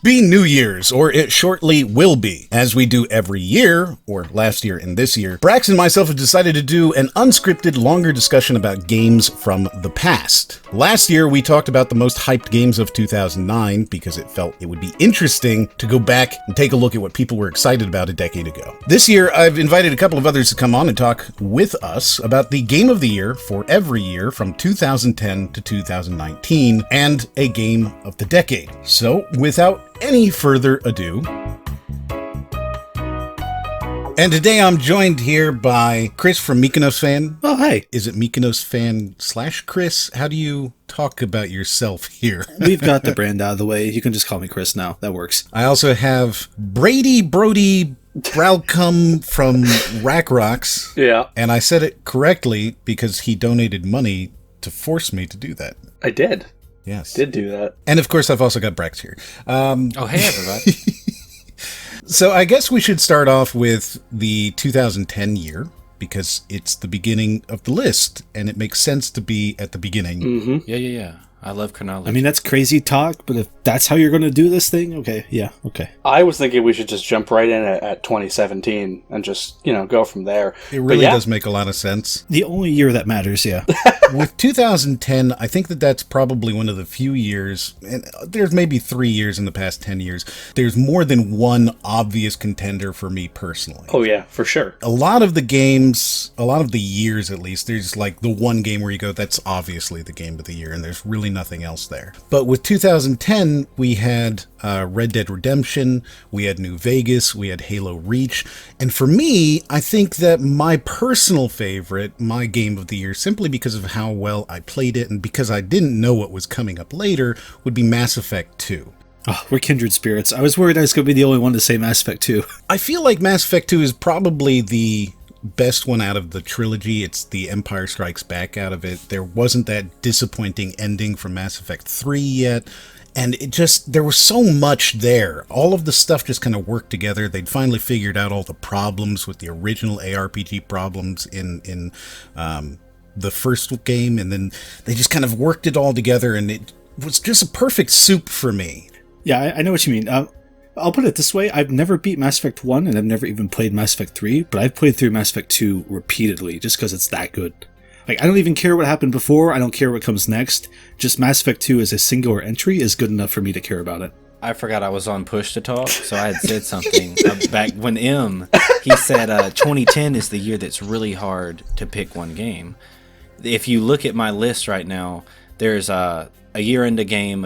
Happy New Year's, or it shortly will be. As we do every year, or last year and this year, Brax and myself have decided to do an unscripted, longer discussion about games from the past. Last year, we talked about the most hyped games of 2009 because it felt it would be interesting to go back and take a look at what people were excited about a decade ago. This year, I've invited a couple of others to come on and talk with us about the Game of the Year for every year from 2010 to 2019, and a Game of the Decade. So, without any further ado, and today I'm joined here by Chris from Mykonos Fan. Oh, hi. Is it Mykonos Fan / Chris? How do you talk about yourself here? We've got the brand out of the way. You can just call me Chris now. That works. I also have Brody Bralcom from RACROX. Yeah. And I said it correctly because he donated money to force me to do that. I did. Yes. Did do that. And of course, I've also got Brax here. Oh, hey, everybody. So I guess we should start off with the 2010 year, because it's the beginning of the list, and it makes sense to be at the beginning. Mm-hmm. Yeah. I love chronology. I mean, that's crazy talk, but if that's how you're going to do this thing, okay, yeah, okay. I was thinking we should just jump right in at 2017 and just, go from there. It really does make a lot of sense. The only year that matters, yeah. With 2010, I think that's probably one of the few years, and there's maybe 3 years in the past 10 years, there's more than one obvious contender for me personally. Oh, yeah, for sure. A lot of the games, a lot of the years at least, there's like the one game where you go, that's obviously the game of the year, and there's really nothing else there. But with 2010, we had Red Dead Redemption, we had New Vegas, we had Halo Reach, and for me, I think that my personal favorite, my game of the year, simply because of how well I played it and because I didn't know what was coming up later, would be Mass Effect 2. Oh, we're kindred spirits. I was worried I was going to be the only one to say Mass Effect 2. I feel like Mass Effect 2 is probably the best one out of the trilogy. It's the Empire Strikes Back out of it. There wasn't that disappointing ending from Mass Effect 3 yet. And there was so much there. All of the stuff just kind of worked together. They'd finally figured out all the problems with the original ARPG problems in the first game. And then they just kind of worked it all together. And it was just a perfect soup for me. Yeah, I know what you mean. I'll put it this way. I've never beat Mass Effect 1, and I've never even played Mass Effect 3, but I've played through Mass Effect 2 repeatedly, just because it's that good. Like, I don't even care what happened before, I don't care what comes next. Just Mass Effect 2 as a singular entry is good enough for me to care about it. I forgot I was on push to talk, so I had said something back when he said 2010 is the year that's really hard to pick one game. If you look at my list right now, there's a year into game,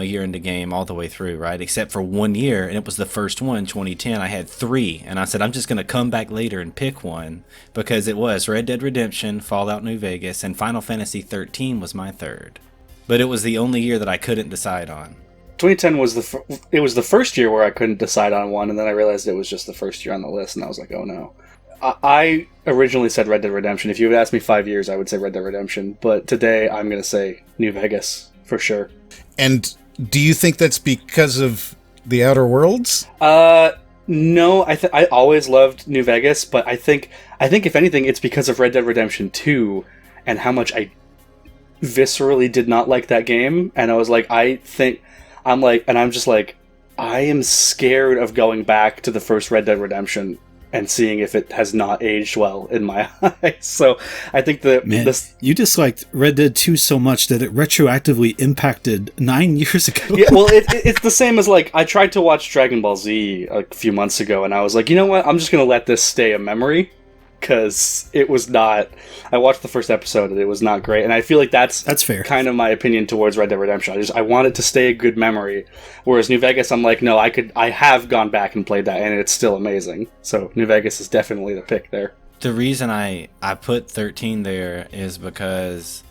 all the way through, right? Except for 1 year, and it was the first one, 2010. I had 3, and I said, I'm just going to come back later and pick one, because it was Red Dead Redemption, Fallout New Vegas, and Final Fantasy 13 was my third. But it was the only year that I couldn't decide on. 2010 was the first year where I couldn't decide on one, and then I realized it was just the first year on the list, and I was like, oh no. I originally said Red Dead Redemption. If you had asked me 5 years, I would say Red Dead Redemption, but today I'm going to say New Vegas. For sure. And do you think that's because of The Outer Worlds? No, I always loved New Vegas, but I think if anything, it's because of Red Dead Redemption 2 and how much I viscerally did not like that game. And I was like, I am scared of going back to the first Red Dead Redemption and seeing if it has not aged well in my eyes. So I think that you disliked Red Dead 2 so much that it retroactively impacted 9 years ago. Yeah, well, it's the same as, like, I tried to watch Dragon Ball Z a few months ago, and I was like, you know what? I'm just going to let this stay a memory, because it was not... I watched the first episode, and it was not great, and I feel like that's fair. Kind of my opinion towards Red Dead Redemption. I want it to stay a good memory, whereas New Vegas, I'm like, no, I have gone back and played that, and it's still amazing. So New Vegas is definitely the pick there. The reason I put 13 there is because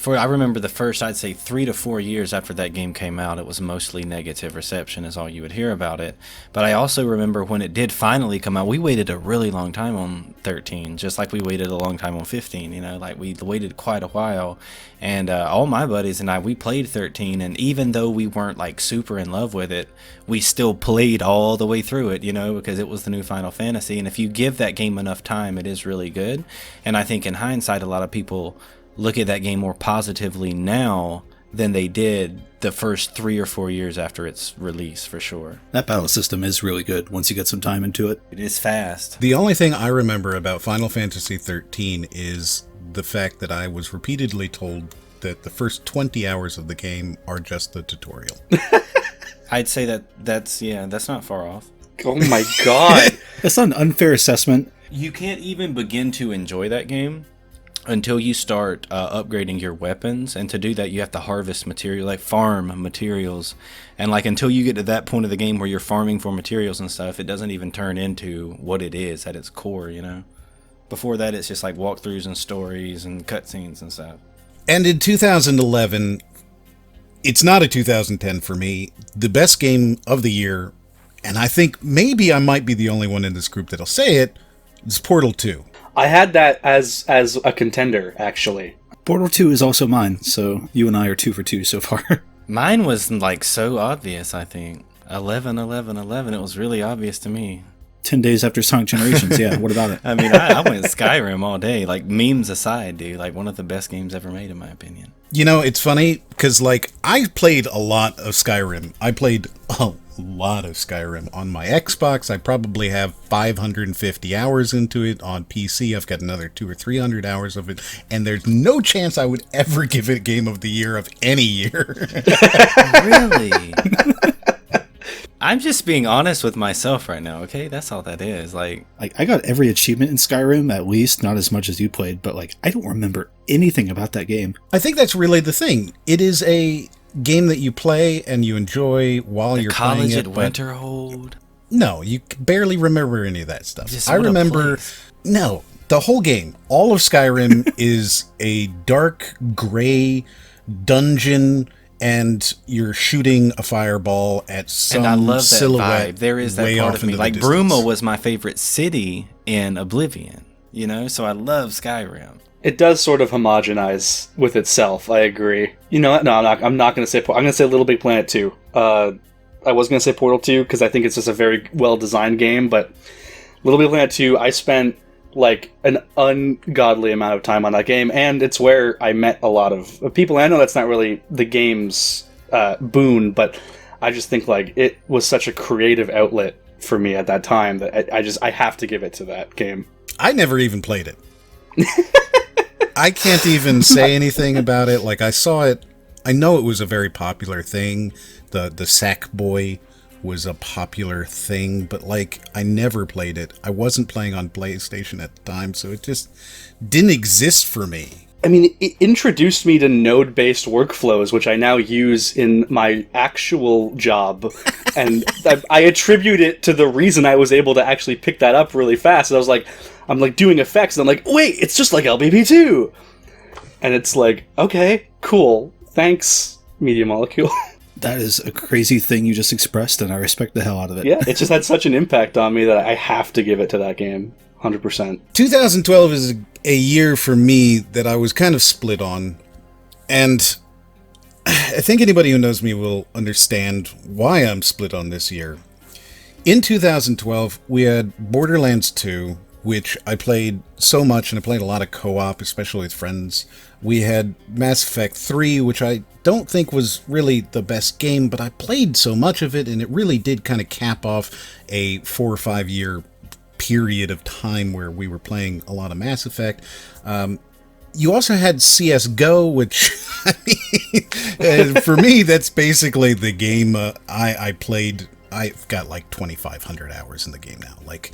I remember the first, I'd say 3 to 4 years after that game came out, it was mostly negative reception is all you would hear about it. But I also remember when it did finally come out, we waited a really long time on 13, just like we waited a long time on 15, like we waited quite a while. And all my buddies and I, we played 13, and even though we weren't like super in love with it, we still played all the way through it, because it was the new Final Fantasy. And if you give that game enough time, it is really good. And I think in hindsight, a lot of people look at that game more positively now than they did the first 3 or 4 years after its release, for sure. That battle system is really good once you get some time into it. It is fast. The only thing I remember about Final Fantasy XIII is the fact that I was repeatedly told that the first 20 hours of the game are just the tutorial. I'd say that's not far off. Oh my god. That's not an unfair assessment. You can't even begin to enjoy that game until you start upgrading your weapons, and to do that you have to harvest material, like farm materials, and like until you get to that point of the game where you're farming for materials and stuff, it doesn't even turn into what it is at its core, you know? Before that it's just like walkthroughs and stories and cutscenes and stuff. And in 2011, it's not a 2010 for me, the best game of the year, and I think maybe I might be the only one in this group that'll say it, is Portal 2. I had that as a contender, actually. Portal 2 is also mine, so you and I are 2 for 2 so far. Mine was like so obvious, I think. 11, 11, 11. It was really obvious to me. 10 days after Sonic Generations, yeah, what about it? I mean, I went Skyrim all day. Like, memes aside, dude. Like, one of the best games ever made, in my opinion. You know, it's funny, because, like, I played a lot of Skyrim. I played a lot of Skyrim on my Xbox. I probably have 550 hours into it. On PC, I've got another 200 or 300 hours of it, and there's no chance I would ever give it Game of the Year of any year. Really? I'm just being honest with myself right now, okay? That's all that is. Like I got every achievement in Skyrim, at least, not as much as you played, but like I don't remember anything about that game. I think that's really the thing. It is a game that you play and you enjoy while you're playing it. College at Winterhold. No, you barely remember any of that stuff. Just I what a remember... place. No, the whole game, all of Skyrim is a dark, gray dungeon, and you're shooting a fireball at some And I love that silhouette. vibe. There is that way part off of me. into the Like, distance. Bruma was my favorite city in Oblivion, you know? So I love Skyrim. It does sort of homogenize with itself, I agree. You know what? No, I'm not going to say... I'm going to say Little Big Planet 2. I was going to say Portal 2, because I think it's just a very well-designed game, but Little Big Planet 2, I spent like an ungodly amount of time on that game, and it's where I met a lot of people. I know that's not really the game's boon, but I just think like it was such a creative outlet for me at that time that I have to give it to that game. I never even played it. I can't even say anything about it. Like, I saw it. I know it was a very popular thing. The Sackboy was a popular thing, but like, I never played it. I wasn't playing on PlayStation at the time, so it just didn't exist for me. I mean, it introduced me to node-based workflows, which I now use in my actual job, and I attribute it to the reason I was able to actually pick that up really fast. And I was like, I'm like doing effects, and I'm like, wait, it's just like LBP2! And it's like, okay, cool, thanks, Media Molecule. That is a crazy thing you just expressed, and I respect the hell out of it. Yeah, it just had such an impact on me that I have to give it to that game, 100%. 2012 is a year for me that I was kind of split on, and I think anybody who knows me will understand why I'm split on this year. In 2012, we had Borderlands 2, which I played so much, and I played a lot of co-op, especially with friends. We had Mass Effect 3, which I don't think was really the best game, but I played so much of it, and it really did kind of cap off a 4 or 5 year period of time where we were playing a lot of Mass Effect. You also had CSGO, which, I mean, for me, that's basically the game I played. I've got like 2,500 hours in the game now. Like,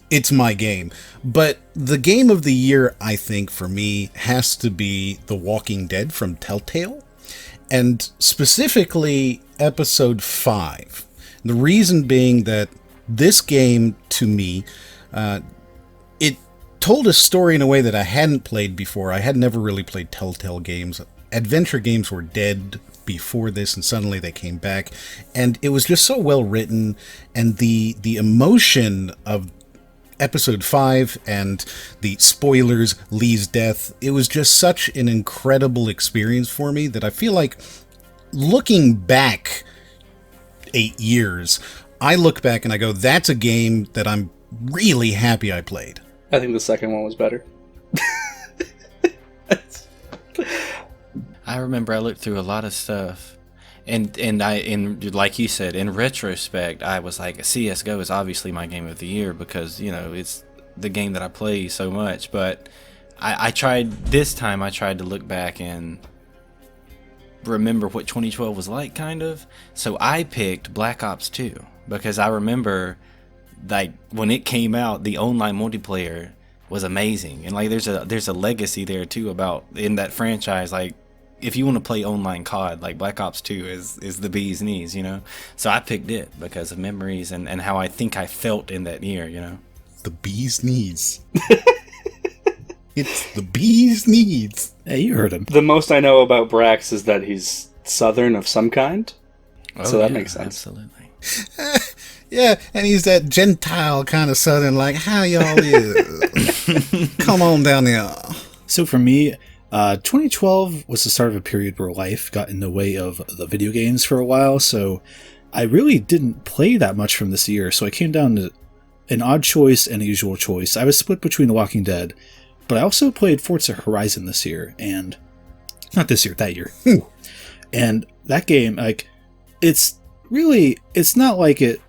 it's my game. But the game of the year, I think, for me, has to be The Walking Dead from Telltale, and specifically Episode 5. The reason being that this game, to me, it told a story in a way that I hadn't played before. I had never really played Telltale games. Adventure games were dead before this, and suddenly they came back. And it was just so well written, and the emotion of Episode 5 and the spoilers, Lee's death, it was just such an incredible experience for me that I feel like, looking back 8 years, I look back and I go, that's a game that I'm really happy I played. I think the second one was better. I remember I looked through a lot of stuff. And like you said, in retrospect, I was like, CSGO is obviously my game of the year because, it's the game that I play so much. But I tried to look back and remember what 2012 was like, kind of. So I picked Black Ops 2 because I remember, like, when it came out, the online multiplayer was amazing. And, like, there's a legacy there, too, about in that franchise, like, if you want to play online COD, like Black Ops 2 is the bee's knees, So I picked it because of memories and how I think I felt in that year, The bee's knees. It's the bee's knees. Hey, you heard him. The most I know about Brax is that he's Southern of some kind. So that makes sense. Absolutely. Yeah, and he's that Gentile kind of Southern, like, how y'all is? Come on down there. So for me, 2012 was the start of a period where life got in the way of the video games for a while, so I really didn't play that much from this year, so I came down to an odd choice and a usual choice. I was split between The Walking Dead, but I also played Forza Horizon this year, and... not this year, that year. And that game, like, it's not like it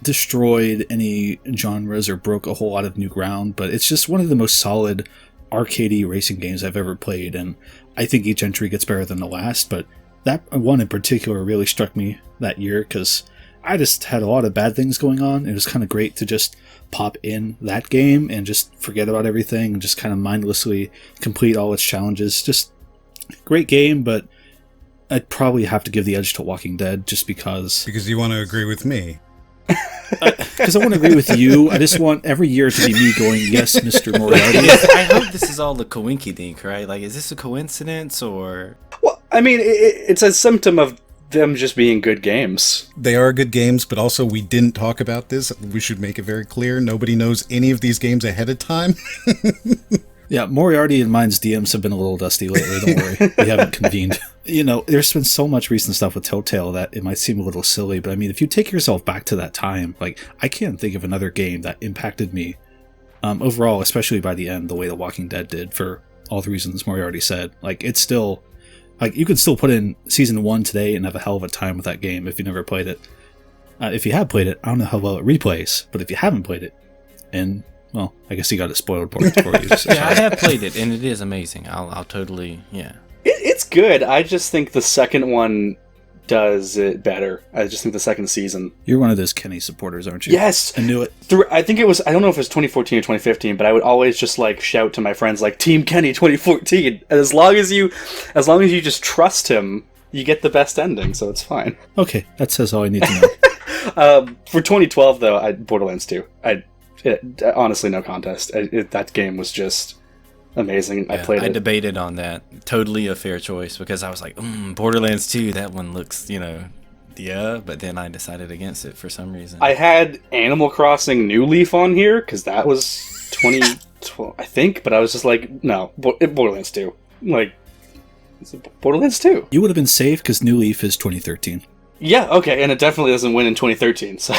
destroyed any genres or broke a whole lot of new ground, but it's just one of the most solid arcadey racing games I've ever played, and I think each entry gets better than the last, but that one in particular really struck me that year because I just had a lot of bad things going on. It was kind of great to just pop in that game and just forget about everything and just kind of mindlessly complete all its challenges. Just great game, but I'd probably have to give the edge to Walking Dead just because... Because you want to agree with me. Because I want to agree with you. I just want every year to be me going, yes, Mr. Moriarty. I hope this is all the coinky-dink, right? Like, is this a coincidence, or... Well, I mean, it's a symptom of them just being good games. They are good games, but also we didn't talk about this. We should make it very clear. Nobody knows any of these games ahead of time. Yeah, Moriarty and mine's DMs have been a little dusty lately, don't worry. We haven't convened. There's been so much recent stuff with Telltale that it might seem a little silly, but I mean, if you take yourself back to that time, like, I can't think of another game that impacted me overall, especially by the end, the way The Walking Dead did, for all the reasons Moriarty said. Like, it's still... like, you could still put in Season 1 today and have a hell of a time with that game if you never played it. If you have played it, I don't know how well it replays, but if you haven't played it, and... well, I guess you got it spoiled for you. So yeah, I have played it, and it is amazing. I'll totally, yeah. It's good. I just think the second one does it better. I just think the second season... You're one of those Kenny supporters, aren't you? Yes! I knew it. I think it was... I don't know if it was 2014 or 2015, but I would always just, like, shout to my friends, like, Team Kenny 2014. And as long as you just trust him, you get the best ending, so it's fine. Okay, that says all I need to know. For 2012, though, Borderlands 2. Honestly, no contest. That game was just amazing. Yeah, I debated on that. Totally a fair choice because I was like, Borderlands 2, that one looks, yeah, but then I decided against it for some reason. I had Animal Crossing New Leaf on here because that was 2012, I think, but I was just like, no, Borderlands 2. Like, it's Borderlands 2. You would have been safe because New Leaf is 2013. Yeah, okay, and it definitely doesn't win in 2013, so...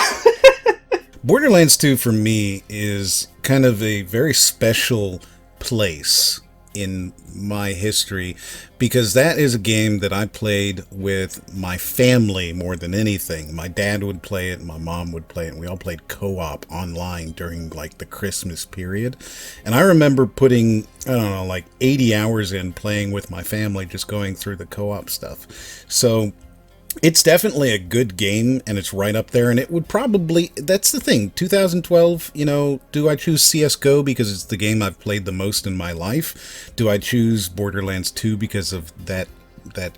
Borderlands 2 for me is kind of a very special place in my history because that is a game that I played with my family more than anything. My dad would play it, my mom would play it, and we all played co-op online during like the Christmas period. And I remember putting, I don't know, like 80 hours in playing with my family, just going through the co-op stuff. So it's definitely a good game, and it's right up there, and it would probably... That's the thing. 2012, do I choose CSGO because it's the game I've played the most in my life? Do I choose Borderlands 2 because of that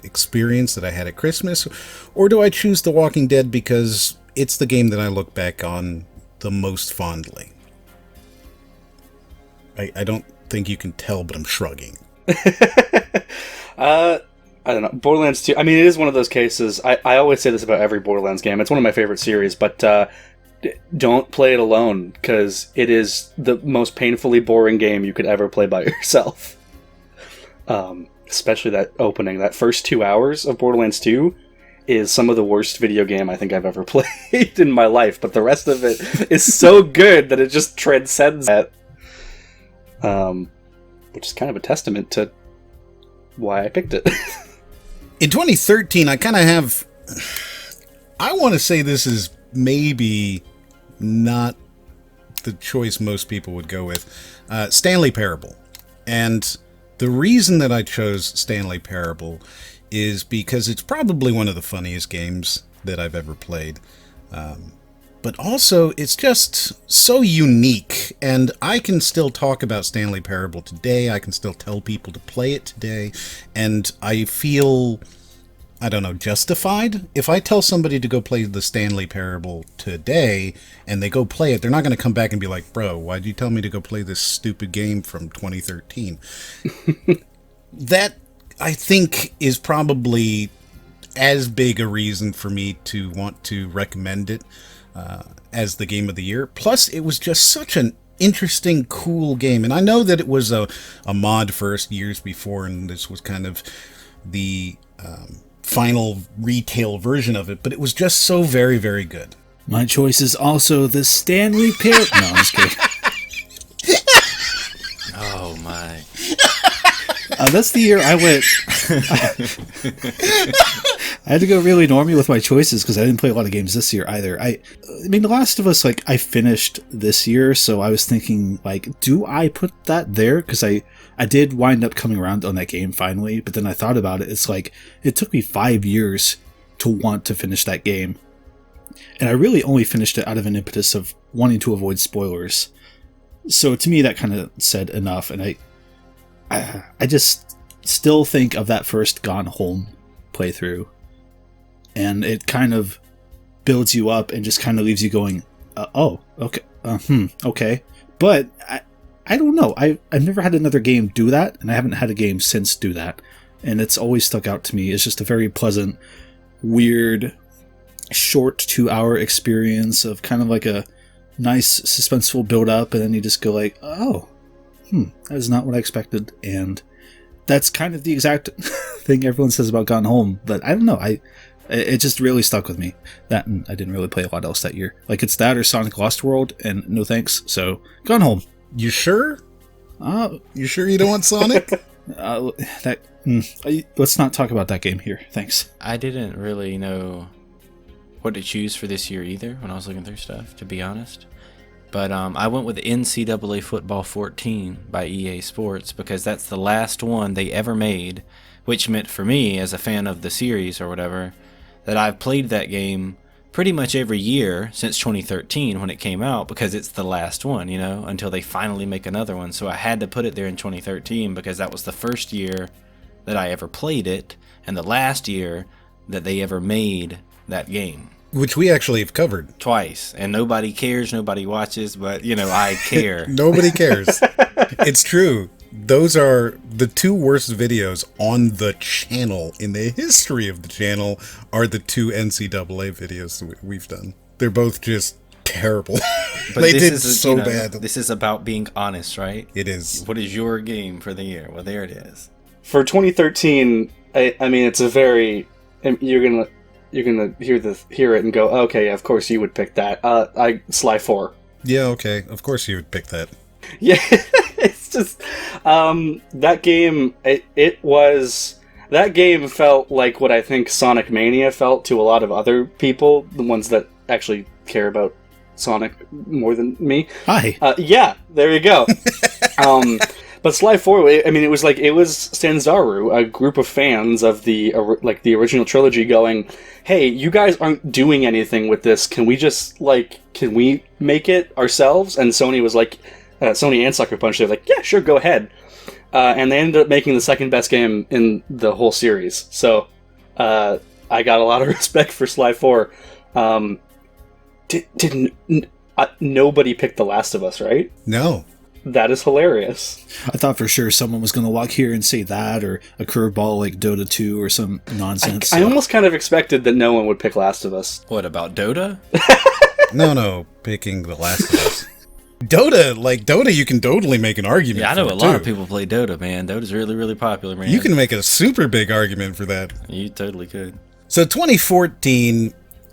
experience that I had at Christmas? Or do I choose The Walking Dead because it's the game that I look back on the most fondly? I don't think you can tell, but I'm shrugging. I don't know. Borderlands 2, I mean, it is one of those cases. I always say this about every Borderlands game. It's one of my favorite series, but don't play it alone, because it is the most painfully boring game you could ever play by yourself. Especially that opening. That first 2 hours of Borderlands 2 is some of the worst video game I think I've ever played in my life, but the rest of it is so good that it just transcends that. Which is kind of a testament to why I picked it. In 2013, I kind of have... I want to say this is maybe not the choice most people would go with. Stanley Parable. And the reason that I chose Stanley Parable is because it's probably one of the funniest games that I've ever played. But also, it's just so unique, and I can still talk about Stanley Parable today. I can still tell people to play it today, and I feel, I don't know, justified. If I tell somebody to go play the Stanley Parable today, and they go play it, they're not going to come back and be like, bro, why'd you tell me to go play this stupid game from 2013? That, I think, is probably as big a reason for me to want to recommend it as the game of the year. Plus, it was just such an interesting, cool game. And I know that it was a mod first years before, and this was kind of the final retail version of it, but it was just so very, very good. My choice is also the Stanley Parable. No, I'm just kidding. Oh, my. That's the year I went. I had to go really normie with my choices because I didn't play a lot of games this year either. I mean, The Last of Us, like, I finished this year, so I was thinking, like, do I put that there? Because I did wind up coming around on that game finally, but then I thought about it. It's like, it took me 5 years to want to finish that game. And I really only finished it out of an impetus of wanting to avoid spoilers. So to me, that kind of said enough, and I just still think of that first Gone Home playthrough, and it kind of builds you up and just kind of leaves you going, oh, okay, okay. But I don't know. I've never had another game do that, and I haven't had a game since do that, and it's always stuck out to me. It's just a very pleasant, weird, short 2-hour experience of kind of like a nice suspenseful build up, and then you just go like, oh, that is not what I expected. And that's kind of the exact thing everyone says about Gone Home, but I don't know, it just really stuck with me. That, and I didn't really play a lot else that year. Like, it's that or Sonic Lost World, and no thanks. So Gone Home. You sure? You sure you don't want Sonic? Let's not talk about that game here. Thanks. I didn't really know what to choose for this year either when I was looking through stuff, to be honest. But I went with NCAA Football 14 by EA Sports because that's the last one they ever made, which meant for me, as a fan of the series or whatever, that I've played that game pretty much every year since 2013 when it came out, because it's the last one, you know, until they finally make another one. So I had to put it there in 2013 because that was the first year that I ever played it and the last year that they ever made that game. Which we actually have covered. Twice. And nobody cares, nobody watches, but, you know, I care. Nobody cares. It's true. Those are the two worst videos on the channel, in the history of the channel, are the two NCAA videos that we've done. They're both just terrible. But they did so bad. This is about being honest, right? It is. What is your game for the year? Well, there it is. For 2013, I mean, it's a very... You're gonna hear it and go, okay, yeah, of course you would pick that. Sly 4. Yeah, okay. Of course you would pick that. Yeah, it's just that game. That game felt like what I think Sonic Mania felt to a lot of other people, the ones that actually care about Sonic more than me. Hi. Yeah, there you go. But Sly 4, I mean, it was Stanzaru, a group of fans of the original trilogy, going, "Hey, you guys aren't doing anything with this. Can we just can we make it ourselves?" And Sony was like, Sony and Sucker Punch, they're like, "Yeah, sure, go ahead." And they ended up making the second best game in the whole series. So I got a lot of respect for Sly 4. Nobody picked The Last of Us, right? No. That is hilarious. I thought for sure someone was going to walk here and say that, or a curveball like Dota 2 or some nonsense. I almost kind of expected that no one would pick Last of Us. What about Dota? No, picking The Last of Us. Dota, you can totally make an argument. Yeah, I know for a lot too. of people play Dota, man. Dota's really, really popular, man. You can make a super big argument for that. You totally could. So 2014,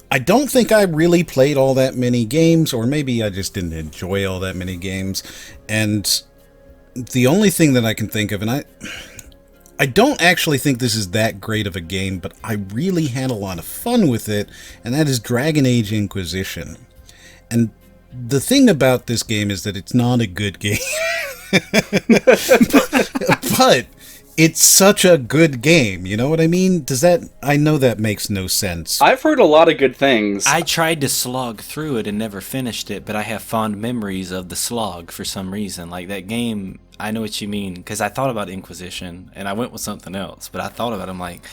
I don't think I really played all that many games, or maybe I just didn't enjoy all that many games. And the only thing that I can think of, and I I don't actually think this is that great of a game, but I really had a lot of fun with it, and that is Dragon Age Inquisition. And the thing about this game is that it's not a good game. but it's such a good game, you know what I mean? I know that makes no sense. I've heard a lot of good things. I tried to slog through it and never finished it, but I have fond memories of the slog for some reason. Like that game, I know what you mean, because I thought about Inquisition, and I went with something else, but I thought about it, I'm like,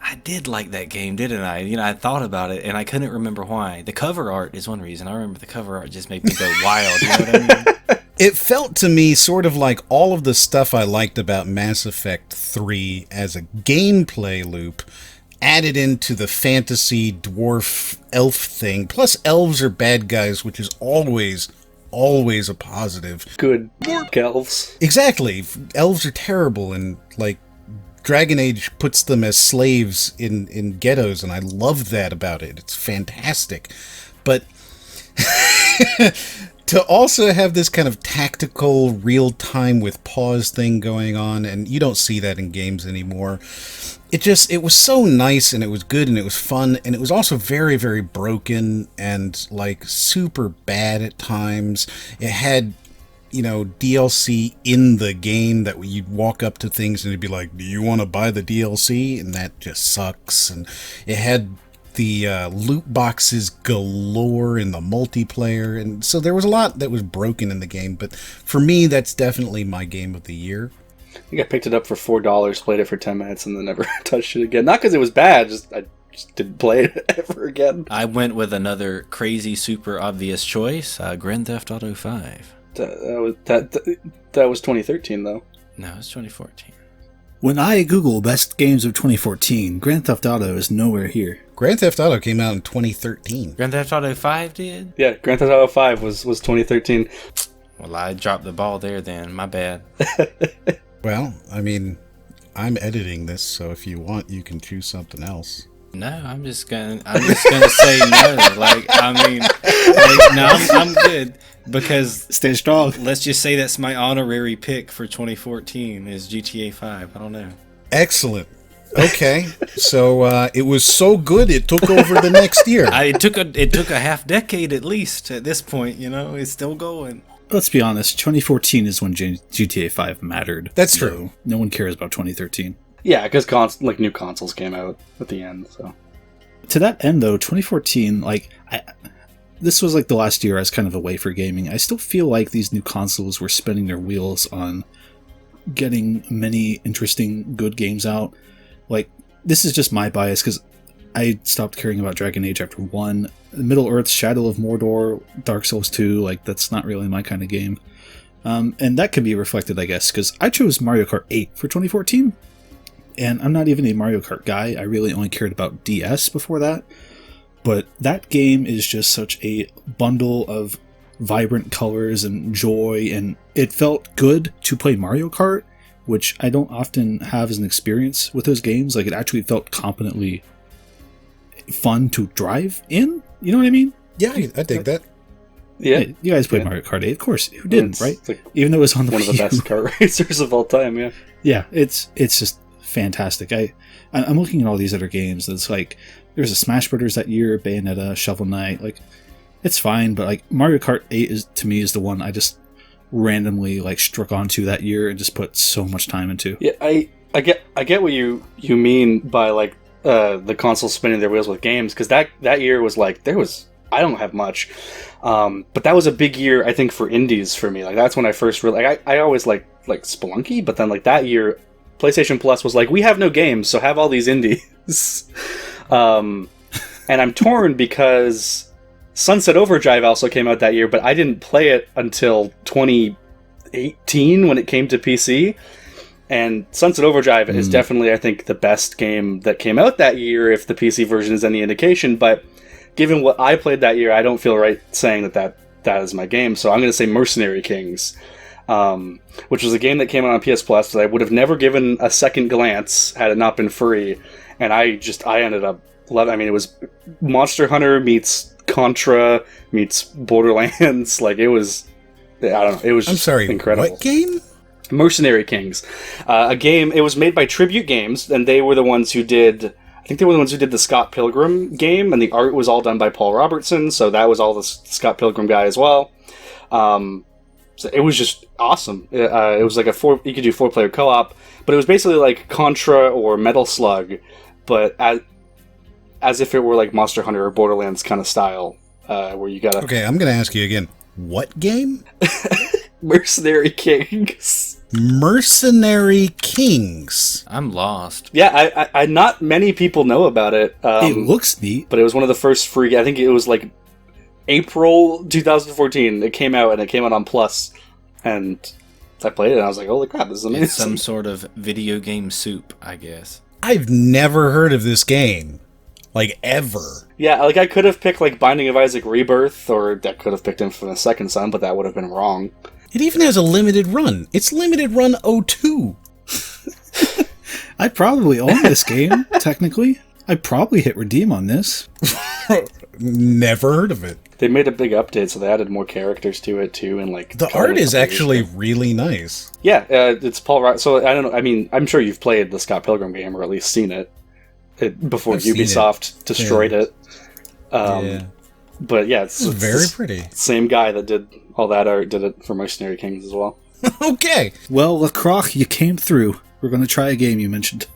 I did like that game, didn't I? You know, I thought about it, and I couldn't remember why. The cover art is one reason. I remember the cover art just made me go wild, you know what I mean? It felt to me sort of like all of the stuff I liked about Mass Effect 3 as a gameplay loop added into the fantasy dwarf elf thing. Plus, elves are bad guys, which is always a positive. Good elves. Exactly. Elves are terrible, and, like, Dragon Age puts them as slaves in ghettos, and I love that about it. It's fantastic. But to also have this kind of tactical, real-time with pause thing going on, and you don't see that in games anymore, it was so nice, and it was good, and it was fun, and it was also very, very broken, and, like, super bad at times. It had, you know, DLC in the game that you'd walk up to things and it'd be like, do you want to buy the DLC? And that just sucks. And it had the loot boxes galore in the multiplayer, and so there was a lot that was broken in the game, but for me, that's definitely my game of the year. I think I picked it up for $4, played it for 10 minutes, and then never touched it again. Not because it was bad, I just didn't play it ever again. I went with another crazy, super obvious choice, Grand Theft Auto 5. That was 2013, though. No, it's 2014. When I Google best games of 2014, Grand Theft Auto is nowhere here. Grand Theft Auto came out in 2013. Grand Theft Auto 5 did? Yeah, Grand Theft Auto 5 was 2013. Well, I dropped the ball there then. My bad. Well, I mean, I'm editing this, so if you want, you can choose something else. No, I'm just gonna say no. Like, I mean, no, I'm good, because Stay strong. let's just say that's my honorary pick for 2014 is GTA 5. I don't know. Excellent. Okay, so it was so good it took over the next year. It took a half decade at least at this point. You know, it's still going. Let's be honest, 2014 is when GTA 5 mattered. That's true. So no one cares about 2013. Yeah, because new consoles came out at the end. So To that end, though, 2014, this was like the last year I was kind of away for gaming. I still feel like these new consoles were spinning their wheels on getting many interesting, good games out. Like, this is just my bias, because I stopped caring about Dragon Age after 1. Middle-earth, Shadow of Mordor, Dark Souls 2, like, that's not really my kind of game. And that can be reflected, I guess, because I chose Mario Kart 8 for 2014. And I'm not even a Mario Kart guy. I really only cared about DS before that. But that game is just such a bundle of vibrant colors and joy, and it felt good to play Mario Kart, which I don't often have as an experience with those games. Like, it actually felt competently fun to drive in. You know what I mean? Yeah, I dig that. yeah, Hey, you guys played Mario Kart 8, of course. Who didn't, It's right? like Even though it was on the one of the Wii best U. kart racers of all time. Yeah. Yeah, it's just fantastic. I'm looking at all these other games. It's like there's a Smash Brothers that year, Bayonetta, Shovel Knight. Like, it's fine, but like Mario Kart 8 is to me is the one I just randomly like struck onto that year and just put so much time into. Yeah, I get what you mean by like the console spinning their wheels with games, because that year was like I don't have much, but that was a big year I think for indies for me. Like, that's when I first really I always like Spelunky, but then like that year PlayStation Plus was like, we have no games, so have all these indies. And I'm torn because Sunset Overdrive also came out that year, but I didn't play it until 2018 when it came to PC. And Sunset Overdrive is definitely, I think, the best game that came out that year, if the PC version is any indication. But given what I played that year, I don't feel right saying that is my game. So I'm going to say Mercenary Kings, which was a game that came out on PS Plus that I would have never given a second glance had it not been free. And I ended up loving. I mean, it was Monster Hunter meets Contra meets Borderlands. Like, it was, I don't know, it was just incredible. What game? Mercenary Kings, a game. It was made by Tribute Games, and they were the ones who did. I think they were the ones who did the Scott Pilgrim game, and the art was all done by Paul Robertson. So that was all the Scott Pilgrim guy as well. So it was just awesome. It was like you could do 4-player co-op, but it was basically like Contra or Metal Slug, but as if it were like Monster Hunter or Borderlands kind of style, where you gotta. Okay, I'm gonna ask you again. What game? Mercenary Kings. Mercenary Kings. I'm lost. Yeah, I not many people know about it. It looks neat, but it was one of the first free. I think it was like April 2014. It came out, and it came out on Plus, and I played it, and I was like, "Holy crap, this is amazing!" It's some sort of video game soup, I guess. I've never heard of this game, like ever. Yeah, like I could have picked like Binding of Isaac Rebirth, or I could have picked Infamous Second Son, but that would have been wrong. It even has a limited run. It's limited run 02. I probably own this game, technically. I'd probably hit redeem on this. Never heard of it. They made a big update, so they added more characters to it too, and like the art is actually really nice. Yeah, it's Paul. So I don't know. I mean, I'm sure you've played the Scott Pilgrim game, or at least seen it, before I've Ubisoft destroyed it. Yeah. But yeah, it's very pretty. Same guy that did all that art did it for Mercenary Kings as well. Okay. Well, RACROX, you came through. We're going to try a game you mentioned.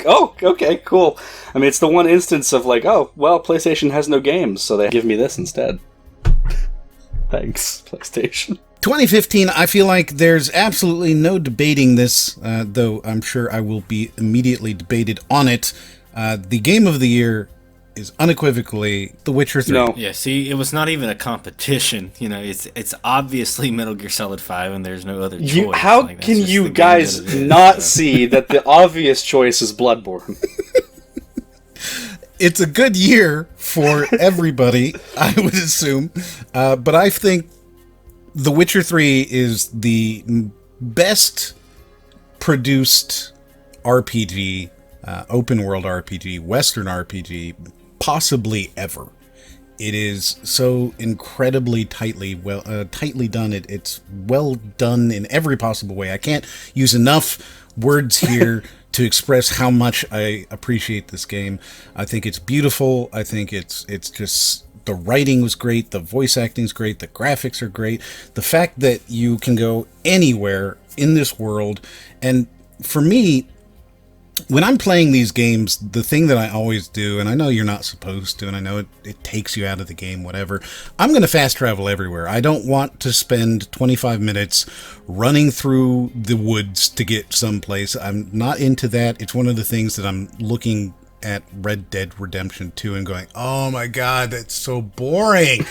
Oh, okay, cool. I mean, it's the one instance of like, oh, well, PlayStation has no games, so they give me this instead. Thanks, PlayStation. 2015, I feel like there's absolutely no debating this, though I'm sure I will be immediately debated on it. The game of the year is unequivocally The Witcher 3. No. Yeah, see, it was not even a competition. You know, it's obviously Metal Gear Solid 5, and there's no other choice. How Like, that's can just you the game guys that it is, not so. see that the obvious choice is Bloodborne? It's a good year for everybody, I would assume. But I think The Witcher 3 is the best produced RPG, open world RPG, Western RPG, possibly ever. It is so incredibly tightly done. It's well done in every possible way. I can't use enough words here to express how much I appreciate this game. I think it's beautiful. I think it's just, the writing was great, the voice acting's great, the graphics are great. The fact that you can go anywhere in this world, and for me, when I'm playing these games, the thing that I always do, and I know you're not supposed to, and I know it takes you out of the game, whatever, I'm going to fast travel everywhere. I don't want to spend 25 minutes running through the woods to get someplace. I'm not into that. It's one of the things that I'm looking at Red Dead Redemption 2 and going, oh my god, that's so boring.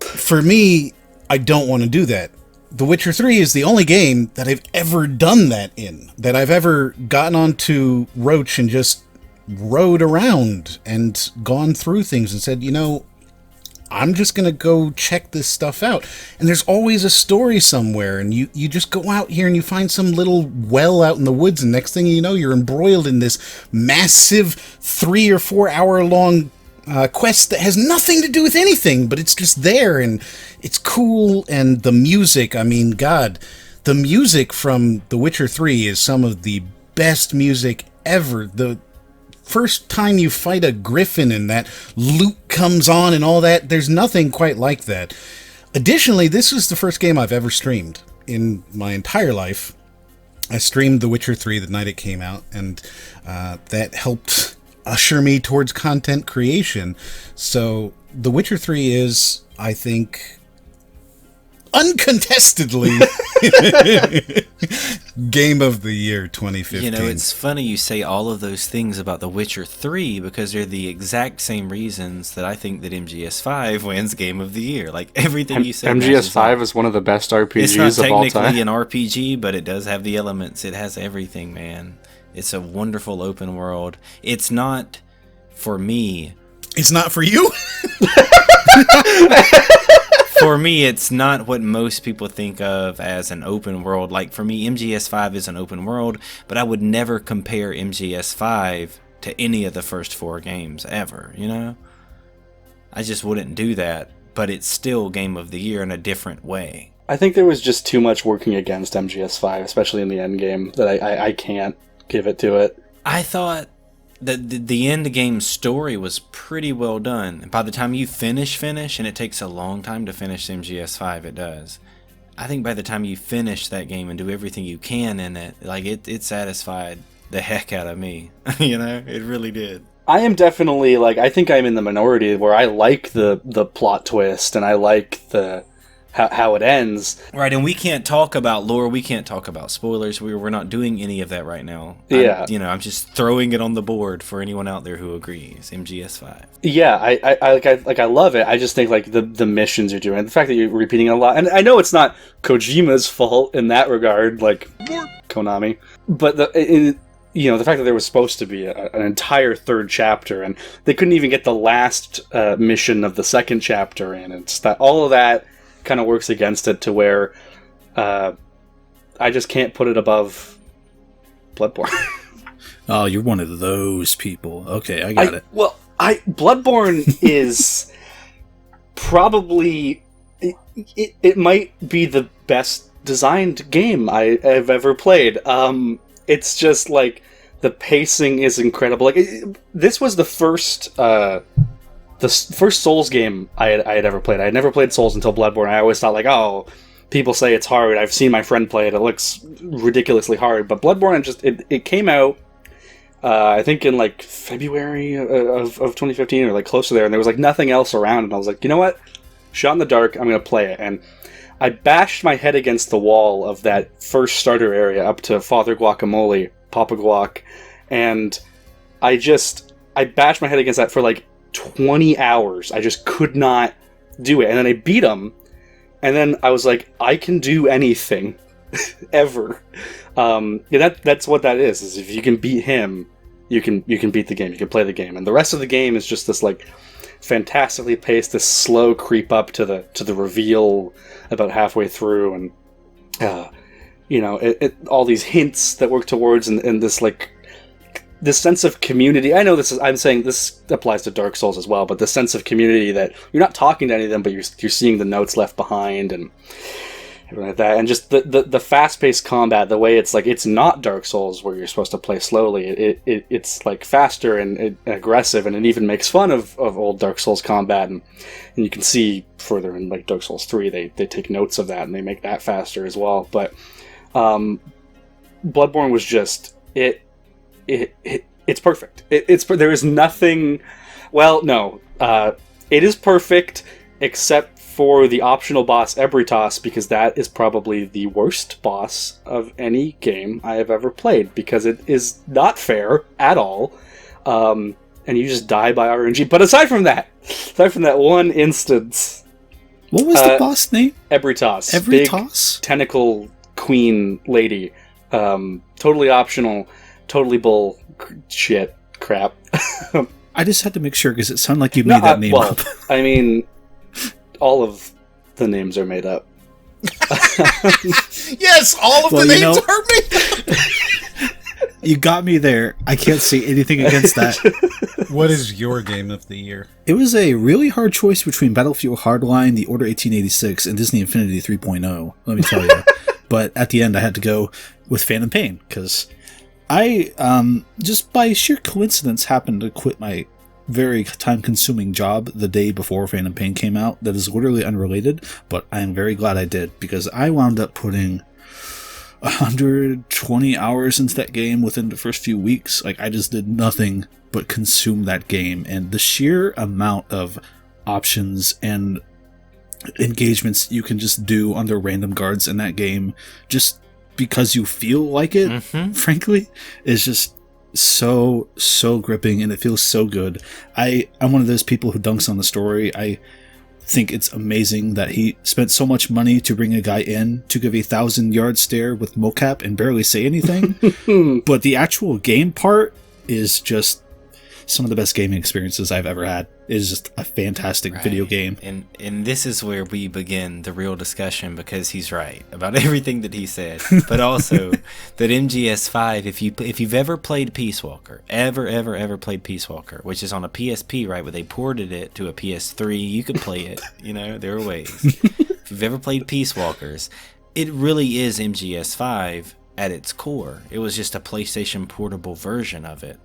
For me, I don't want to do that. The Witcher 3 is the only game that I've ever done that in, that I've ever gotten onto Roach and just rode around and gone through things and said, you know, I'm just going to go check this stuff out. And there's always a story somewhere, and you just go out here and you find some little well out in the woods, and next thing you know, you're embroiled in this massive 3 or 4 hour long quest that has nothing to do with anything, but it's just there, and it's cool. And the music, I mean, God, the music from The Witcher 3 is some of the best music ever. The first time you fight a griffin and that lute comes on and all that, there's nothing quite like that. Additionally, this is the first game I've ever streamed in my entire life. I streamed The Witcher 3 the night it came out, and that helped usher me towards content creation. So The Witcher 3 is, I think, uncontestedly Game of the Year 2015. You know, it's funny you say all of those things about The Witcher 3 because they're the exact same reasons that I think that MGS5 wins Game of the Year. Like, everything you said. MGS5 is one of the best RPGs it's not of all time. technically an RPG, but it does have the elements. It has everything, man. It's a wonderful open world. It's not for me. It's not for you? For me, it's not what most people think of as an open world. Like, for me, MGS5 is an open world, but I would never compare MGS5 to any of the first 4 games ever, you know? I just wouldn't do that, but it's still Game of the Year in a different way. I think there was just too much working against MGS5, especially in the end game, that I can't give it to it. I thought that the end game story was pretty well done. By the time you finish, and it takes a long time to finish MGS5, it does. I think by the time you finish that game and do everything you can in it, like it satisfied the heck out of me. You know, it really did. I am definitely, like, I think I'm in the minority where I like the plot twist and I like the how it ends. Right, and we can't talk about lore, we can't talk about spoilers, we're not doing any of that right now. Yeah. I'm just throwing it on the board for anyone out there who agrees. MGS5. Yeah, I love it. I just think, like, the missions you're doing, the fact that you're repeating it a lot, and I know it's not Kojima's fault in that regard, like Konami, but the fact that there was supposed to be an entire third chapter, and they couldn't even get the last mission of the second chapter in, it's that all of that kind of works against it to where I just can't put it above Bloodborne. Oh, you're one of those people. Okay, I got it. Well, Bloodborne is probably it might be the best designed game I've ever played. It's just like the pacing is incredible. Like this was the first Souls game I had ever played. I had never played Souls until Bloodborne. I always thought, like, oh, people say it's hard. I've seen my friend play it. It looks ridiculously hard. But Bloodborne, it came out, I think in like February of 2015 or like close to there, and there was like nothing else around. And I was like, you know what? Shot in the dark. I'm going to play it. And I bashed my head against the wall of that first starter area up to Father Guacamole, Papa Guac, and I bashed my head against that for like 20 hours. I just could not do it. And then I beat him, and then I was like, I can do anything ever. That's what that is if you can beat him, you can beat the game, you can play the game. And the rest of the game is just this like fantastically paced, this slow creep up to the reveal about halfway through, and all these hints that work towards and this like this sense of community. I know I'm saying this applies to Dark Souls as well, but the sense of community that you're not talking to any of them, but you're seeing the notes left behind and everything like that. And just the fast-paced combat, the way it's like, it's not Dark Souls where you're supposed to play slowly. It's like faster and aggressive, and it even makes fun of old Dark Souls combat. And you can see further in like Dark Souls 3, they take notes of that and they make that faster as well. But Bloodborne was just it's perfect. There is nothing. Well, no, it is perfect except for the optional boss Ebritas, because that is probably the worst boss of any game I have ever played, because it is not fair at all, and you just die by RNG. But aside from that one instance, what was the boss name? Ebritas. Ebritas? Big tentacle queen lady. Totally optional. Totally bull shit crap. I just had to make sure because it sounded like you made that name up. I mean, all of the names are made up. Yes, all of the names are made up. You got me there. I can't say anything against that. What is your game of the year? It was a really hard choice between Battlefield Hardline, The Order 1886, and Disney Infinity 3.0, let me tell you. But at the end, I had to go with Phantom Pain, because I, just by sheer coincidence, happened to quit my very time-consuming job the day before Phantom Pain came out. That is literally unrelated, but I am very glad I did, because I wound up putting 120 hours into that game within the first few weeks. Like, I just did nothing but consume that game, and the sheer amount of options and engagements you can just do under random guards in that game, just because you feel like it, frankly, is just so gripping, and it feels so good. I'm one of those people who dunks on the story. I think it's amazing that he spent so much money to bring a guy in to give a 1,000-yard stare with mocap and barely say anything, but the actual game part is just some of the best gaming experiences I've ever had. It is just a fantastic video game. And this is where we begin the real discussion, because he's right about everything that he said. But also that MGS5, if you've ever played Peace Walker, ever played Peace Walker, which is on a PSP, right, where they ported it to a PS3, you could play it. You know, there are ways. If if you've ever played Peace Walkers, it really is MGS5 at its core. It was just a PlayStation portable version of it.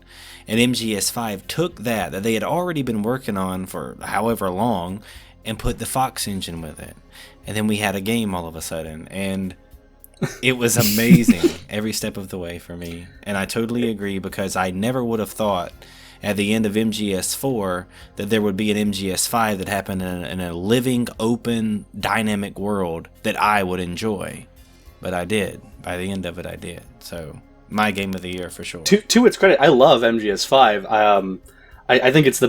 And MGS5 took that they had already been working on for however long and put the Fox engine with it. And then we had a game all of a sudden. And it was amazing every step of the way for me. And I totally agree, because I never would have thought at the end of MGS4 that there would be an MGS5 that happened in a living, open, dynamic world that I would enjoy. But I did. By the end of it, I did. So, my game of the year for sure. To its credit, I love MGS5. I think it's the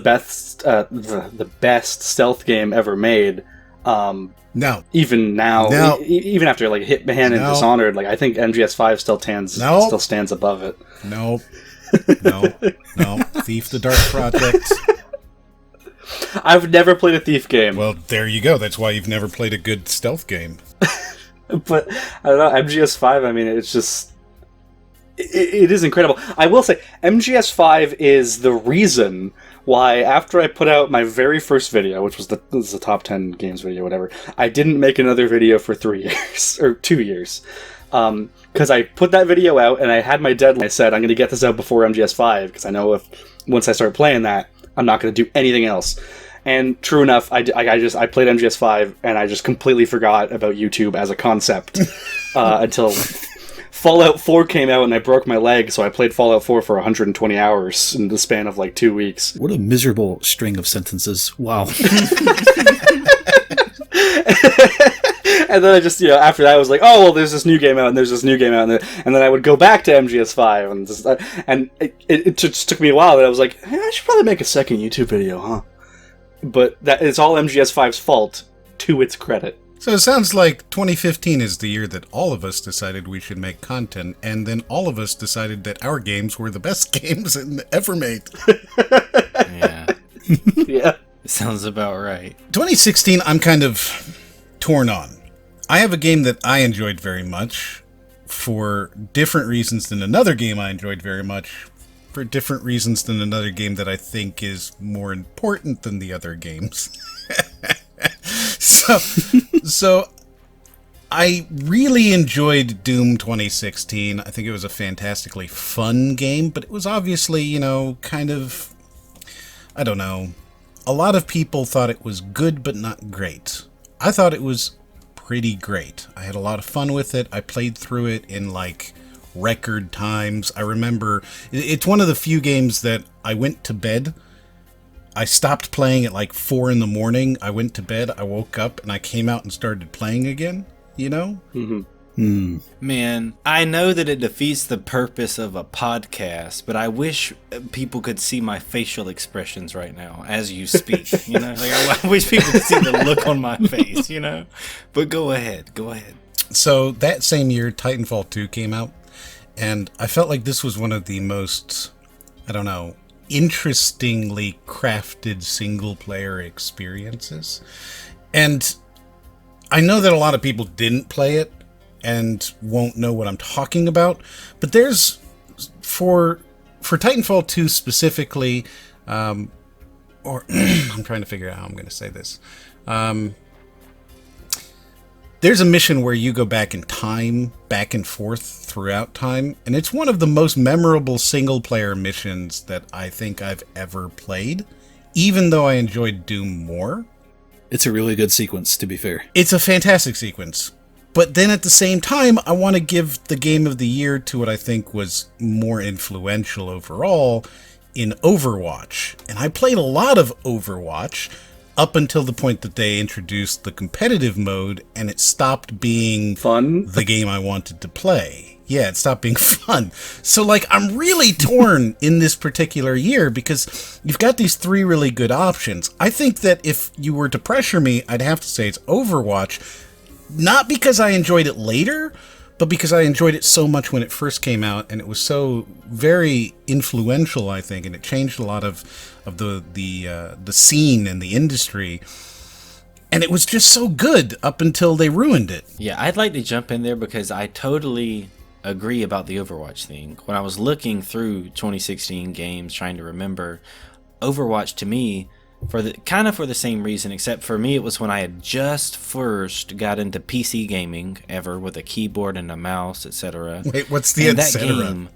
best stealth game ever made. No. Even now, No. Even after like Hitman and No. Dishonored, like I think MGS5 still stands above it. No. No. Thief the Dark Project. I've never played a Thief game. Well, there you go. That's why you've never played a good stealth game. But I don't know, MGS5, I mean, it's just it is incredible. I will say MGS5 is the reason why, after I put out my very first video, which was the top 10 games video, whatever, I didn't make another video for 3 years or 2 years. Because I put that video out and I had my deadline. I said I'm going to get this out before MGS5, because I know once I start playing that, I'm not going to do anything else. And true enough, I played MGS5 and I just completely forgot about YouTube as a concept until Fallout 4 came out and I broke my leg, so I played Fallout 4 for 120 hours in the span of like 2 weeks. What a miserable string of sentences. Wow. And then I just, after that I was like, oh, well, there's this new game out, and there's this new game out, and then I would go back to MGS5, and it just took me a while, but I was like, I should probably make a second YouTube video, huh? But that it's all MGS5's fault, to its credit. So it sounds like 2015 is the year that all of us decided we should make content, and then all of us decided that our games were the best games ever made. Yeah. Yeah. Sounds about right. 2016, I'm kind of torn on. I have a game that I enjoyed very much for different reasons than another game I enjoyed very much for different reasons than another game that I think is more important than the other games. So I really enjoyed Doom 2016. I think it was a fantastically fun game, but it was obviously, kind of, I don't know. A lot of people thought it was good, but not great. I thought it was pretty great. I had a lot of fun with it. I played through it in like record times. I remember it's one of the few games that I went to bed. I stopped playing at like 4 a.m. I went to bed, I woke up, and I came out and started playing again, Mm-hmm. Man, I know that it defeats the purpose of a podcast, but I wish people could see my facial expressions right now as you speak. I wish people could see the look on my face, But go ahead. So that same year, Titanfall 2 came out, and I felt like this was one of the most, interestingly crafted single-player experiences. And I know that a lot of people didn't play it and won't know what I'm talking about, but there's, for Titanfall 2 specifically, or I'm trying to figure out how I'm going to say this. There's a mission where you go back in time, back and forth throughout time, and it's one of the most memorable single-player missions that I think I've ever played, even though I enjoyed Doom more. It's a really good sequence, to be fair. It's a fantastic sequence. But then at the same time, I want to give the game of the year to what I think was more influential overall in Overwatch. And I played a lot of Overwatch up until the point that they introduced the competitive mode, and it stopped being fun, the game I wanted to play. Yeah, it stopped being fun. So, I'm really torn in this particular year because you've got these 3 really good options. I think that if you were to pressure me, I'd have to say it's Overwatch. Not because I enjoyed it later, but because I enjoyed it so much when it first came out, and it was so very influential, I think, and it changed a lot of the scene and the industry. And it was just so good up until they ruined it. Yeah, I'd like to jump in there because I totally agree about the Overwatch thing. When I was looking through 2016 games, trying to remember, Overwatch to me for the same reason, except for me, it was when I had just first got into PC gaming ever with a keyboard and a mouse, etc. Wait, what's the and etc.? That game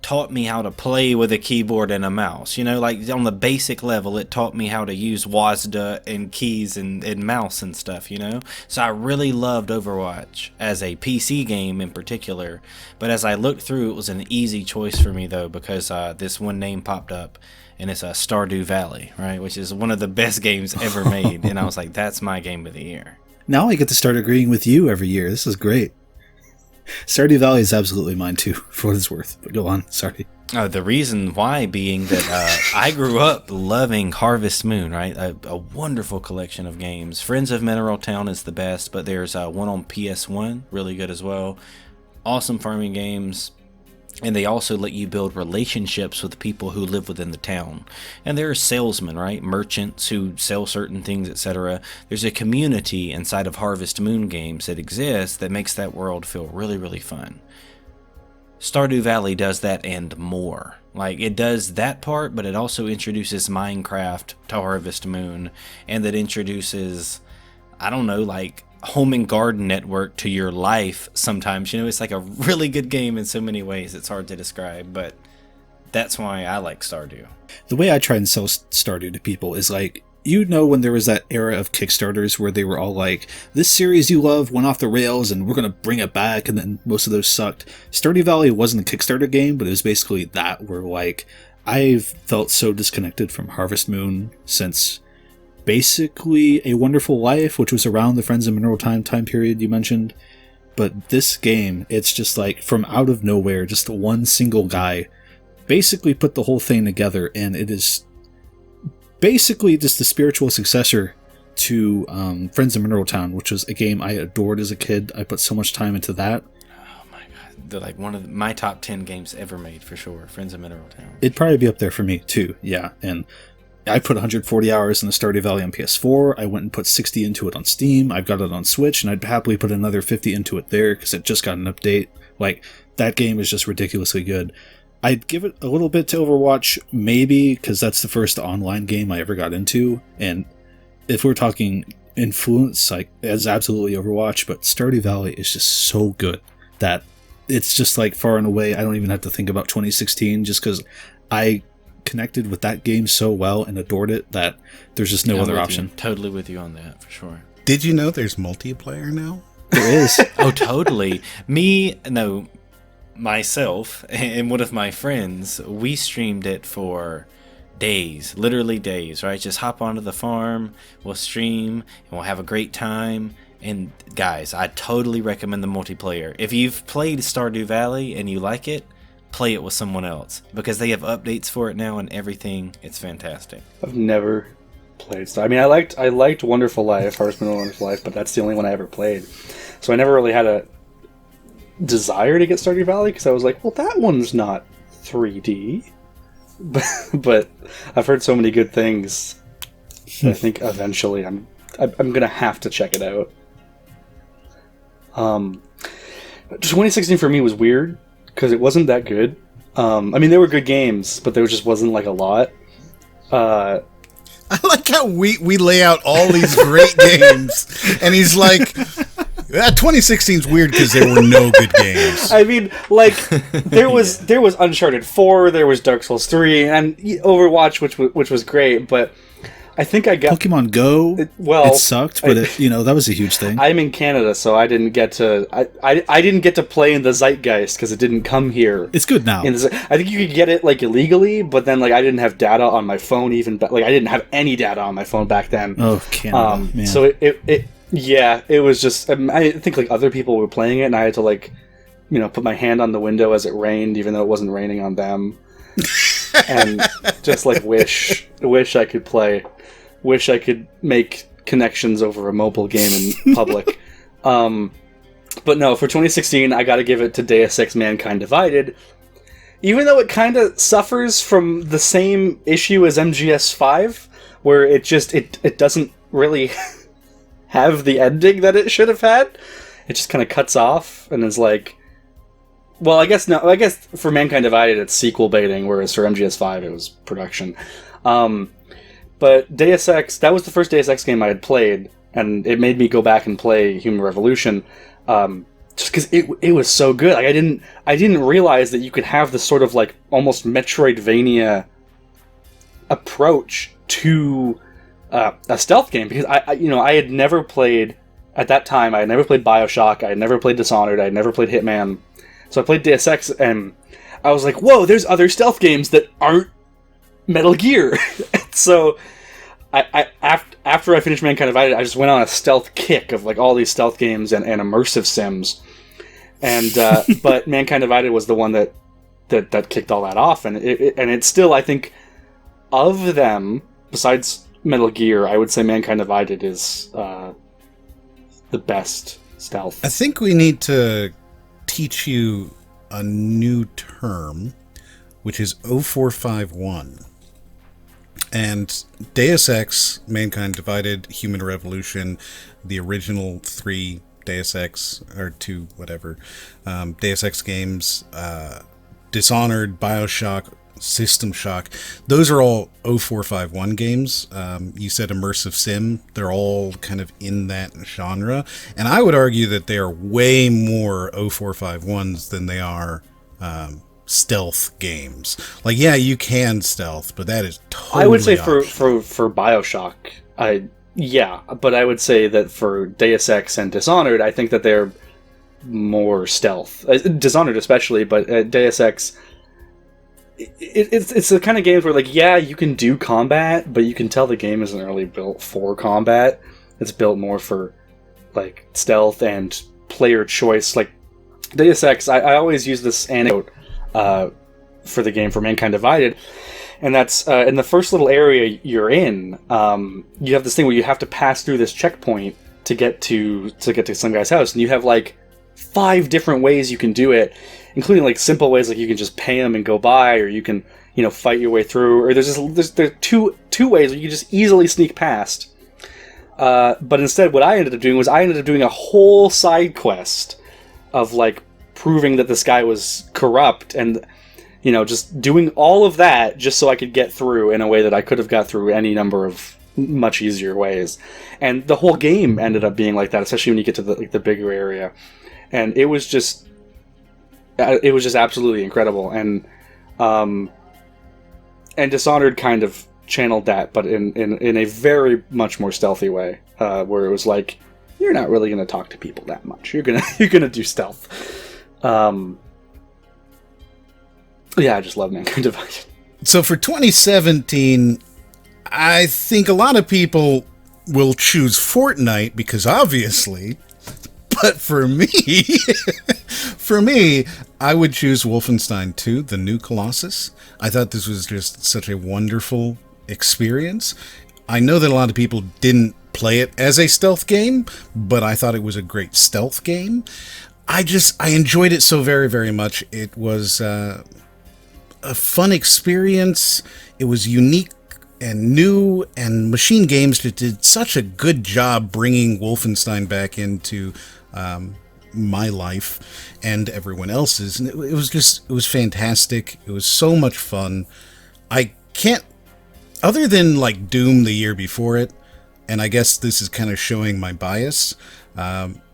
taught me how to play with a keyboard and a mouse. You know, like on the basic level, it taught me how to use WASD and keys and mouse and stuff, you know? So I really loved Overwatch as a PC game in particular. But as I looked through, it was an easy choice for me, though, because this one name popped up, and it's Stardew Valley, right? Which is one of the best games ever made. And I was like, that's my game of the year. Now I get to start agreeing with you every year. This is great. Stardew Valley is absolutely mine too, for what it's worth. But go on, sorry. The reason why being that I grew up loving Harvest Moon, right? A wonderful collection of games. Friends of Mineral Town is the best, but there's one on PS1, really good as well. Awesome farming games. And they also let you build relationships with people who live within the town. And there are salesmen, right? Merchants who sell certain things, etc. There's a community inside of Harvest Moon games that exists that makes that world feel really, really fun. Stardew Valley does that and more. Like, it does that part, but it also introduces Minecraft to Harvest Moon. And that introduces, I don't know, like Home and Garden Network to your life sometimes. You know, it's like a really good game in so many ways. It's hard to describe, but that's why I like Stardew. The way I try and sell Stardew to people is like, you know, when there was that era of Kickstarters where they were all like, this series you love went off the rails and we're going to bring it back, and then most of those sucked. Stardew Valley wasn't a Kickstarter game, but it was basically that, where like, I've felt so disconnected from Harvest Moon since basically A Wonderful Life, which was around the Friends of Mineral time period you mentioned. But this game, it's just like from out of nowhere, just one single guy basically put the whole thing together, and it is basically just the spiritual successor to Friends of Mineral Town, which was a game I adored as a kid. I put so much time into that. Oh my god, they're like one of my top 10 games ever made, for sure. Friends of Mineral Town. It'd probably be up there for me too, yeah. And I put 140 hours in the Stardew Valley on PS4. I went and put 60 into it on Steam. I've got it on Switch, and I'd happily put another 50 into it there because it just got an update. Like, that game is just ridiculously good. I'd give it a little bit to Overwatch, maybe, because that's the first online game I ever got into. And if we're talking influence, like, it's absolutely Overwatch, but Stardew Valley is just so good that it's just like far and away, I don't even have to think about 2016 just because I connected with that game so well and adored it that there's just no other option. Totally with you on that, for sure. Did you know there's multiplayer now? There is. Oh, totally. Myself and one of my friends, we streamed it for days, literally days, right? Just hop onto the farm, we'll stream, and we'll have a great time. And guys, I totally recommend the multiplayer. If you've played Stardew Valley and you like it, play it with someone else, because they have updates for it now and everything. It's fantastic. I've never played Stardew. I mean, I liked Wonderful Life, Harvest Moon Wonderful Life, but that's the only one I ever played. So I never really had a desire to get Stardew Valley, because I was like, well, that one's not 3D. But I've heard so many good things that I think eventually I'm gonna have to check it out. 2016 for me was weird because it wasn't that good. I mean, there were good games, but there just wasn't like a lot. I like how we lay out all these great games, and he's like, 2016's weird because there were no good games. I mean, like, there was Uncharted 4, there was Dark Souls 3, and Overwatch, which was great, but I think I got Pokemon Go. It sucked, but that was a huge thing. I'm in Canada, so I didn't get to. I didn't get to play in the Zeitgeist because it didn't come here. It's good now. I think you could get it like illegally, but then like I didn't have data on my phone like I didn't have any data on my phone back then. Oh, Canada, man. So it was just. I think like other people were playing it, and I had to like, put my hand on the window as it rained, even though it wasn't raining on them, and just like wish I could play. Wish I could make connections over a mobile game in public. But no, for 2016, I gotta give it to Deus Ex Mankind Divided. Even though it kind of suffers from the same issue as MGS5, where it doesn't really have the ending that it should have had. It just kind of cuts off and is like... Well, I guess for Mankind Divided, it's sequel baiting, whereas for MGS5, it was production. But Deus Ex, that was the first Deus Ex game I had played, and it made me go back and play Human Revolution, just because it was so good. Like I didn't realize that you could have this sort of like almost Metroidvania approach to a stealth game, because I had never played at that time. I had never played BioShock. I had never played Dishonored. I had never played Hitman. So I played Deus Ex, and I was like, "Whoa! There's other stealth games that aren't Metal Gear." So after I finished Mankind Divided, I just went on a stealth kick of like all these stealth games and immersive sims, and but Mankind Divided was the one that kicked all that off, and it's still, I think, of them besides Metal Gear, I would say Mankind Divided is the best stealth. I think we need to teach you a new term, which is 0451. And Deus Ex, Mankind Divided, Human Revolution, the original 3 Deus Ex, or 2, whatever, Deus Ex games, Dishonored, BioShock, System Shock, those are all 0451 games. You said immersive sim, they're all kind of in that genre. And I would argue that they are way more 0451s than they are stealth games. Like, yeah, you can stealth, but that is totally I would say optional. for BioShock, but I would say that for Deus Ex and Dishonored, I think that they're more stealth. Dishonored especially, but Deus Ex, it's the kind of games where, like, yeah, you can do combat, but you can tell the game isn't really built for combat. It's built more for, like, stealth and player choice. Like, Deus Ex, I always use this anecdote for the game, for Mankind Divided, and that's in the first little area you're in, you have this thing where you have to pass through this checkpoint to get to some guy's house, and you have like 5 different ways you can do it, including like simple ways, like you can just pay him and go by, or you can fight your way through, or there's two ways where you can just easily sneak past. But instead, what I ended up doing a whole side quest of like proving that this guy was corrupt, and just doing all of that just so I could get through in a way that I could have got through any number of much easier ways. And the whole game ended up being like that, especially when you get to the bigger area. And it was just absolutely incredible. And Dishonored kind of channeled that, but in a very much more stealthy way, where it was like, you're not really going to talk to people that much. You're gonna do stealth. Yeah, I just love Mankind Divided. So for 2017, I think a lot of people will choose Fortnite because obviously, but for me, I would choose Wolfenstein 2, The New Colossus. I thought this was just such a wonderful experience. I know that a lot of people didn't play it as a stealth game, but I thought it was a great stealth game. I enjoyed it so very, very much. It was a fun experience. It was unique and new, and Machine Games did such a good job bringing Wolfenstein back into my life and everyone else's. And it was fantastic. It was so much fun. I can't, other than like Doom the year before it, and I guess this is kind of showing my bias,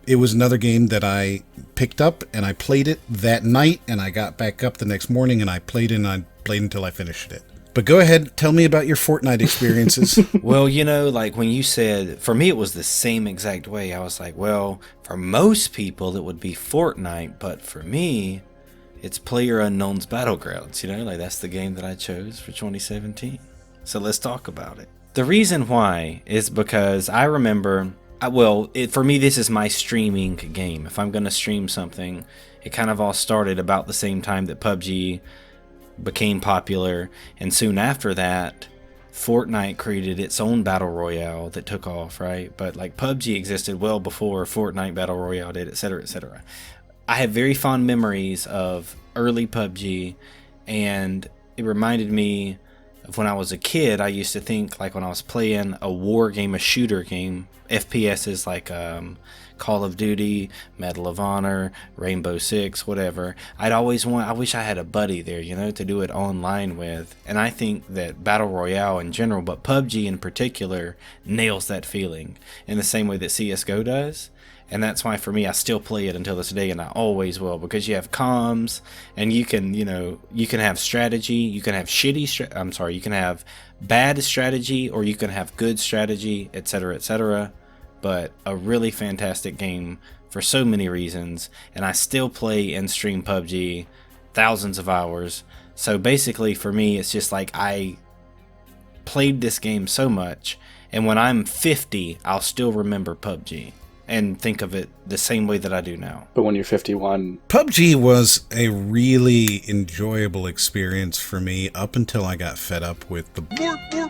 it was another game that I picked up and I played it that night, and I got back up the next morning and I played until I finished it. But go ahead, tell me about your Fortnite experiences. Well, like when you said, for me it was the same exact way. I was like, well, for most people it would be Fortnite, but for me, it's PlayerUnknown's Battlegrounds. Like that's the game that I chose for 2017. So let's talk about it. The reason why is because I remember, for me, this is my streaming game. If I'm going to stream something, it kind of all started about the same time that PUBG became popular, and soon after that, Fortnite created its own battle royale that took off, right? But like PUBG existed well before Fortnite battle royale did, etc., etc. I have very fond memories of early PUBG, and it reminded me of when I was a kid, I used to think, like, when I was playing a war game, a shooter game, FPS is like Call of Duty, Medal of Honor, Rainbow Six, whatever. I wish I had a buddy there, to do it online with. And I think that Battle Royale in general, but PUBG in particular, nails that feeling in the same way that CSGO does. And that's why, for me, I still play it until this day, and I always will, because you have comms, and you can have strategy, you can have you can have bad strategy, or you can have good strategy, etc., etc. But a really fantastic game for so many reasons, and I still play and stream PUBG thousands of hours. So basically, for me, it's just like I played this game so much, and when I'm 50, I'll still remember PUBG and think of it the same way that I do now. But when you're 51... PUBG was a really enjoyable experience for me up until I got fed up with the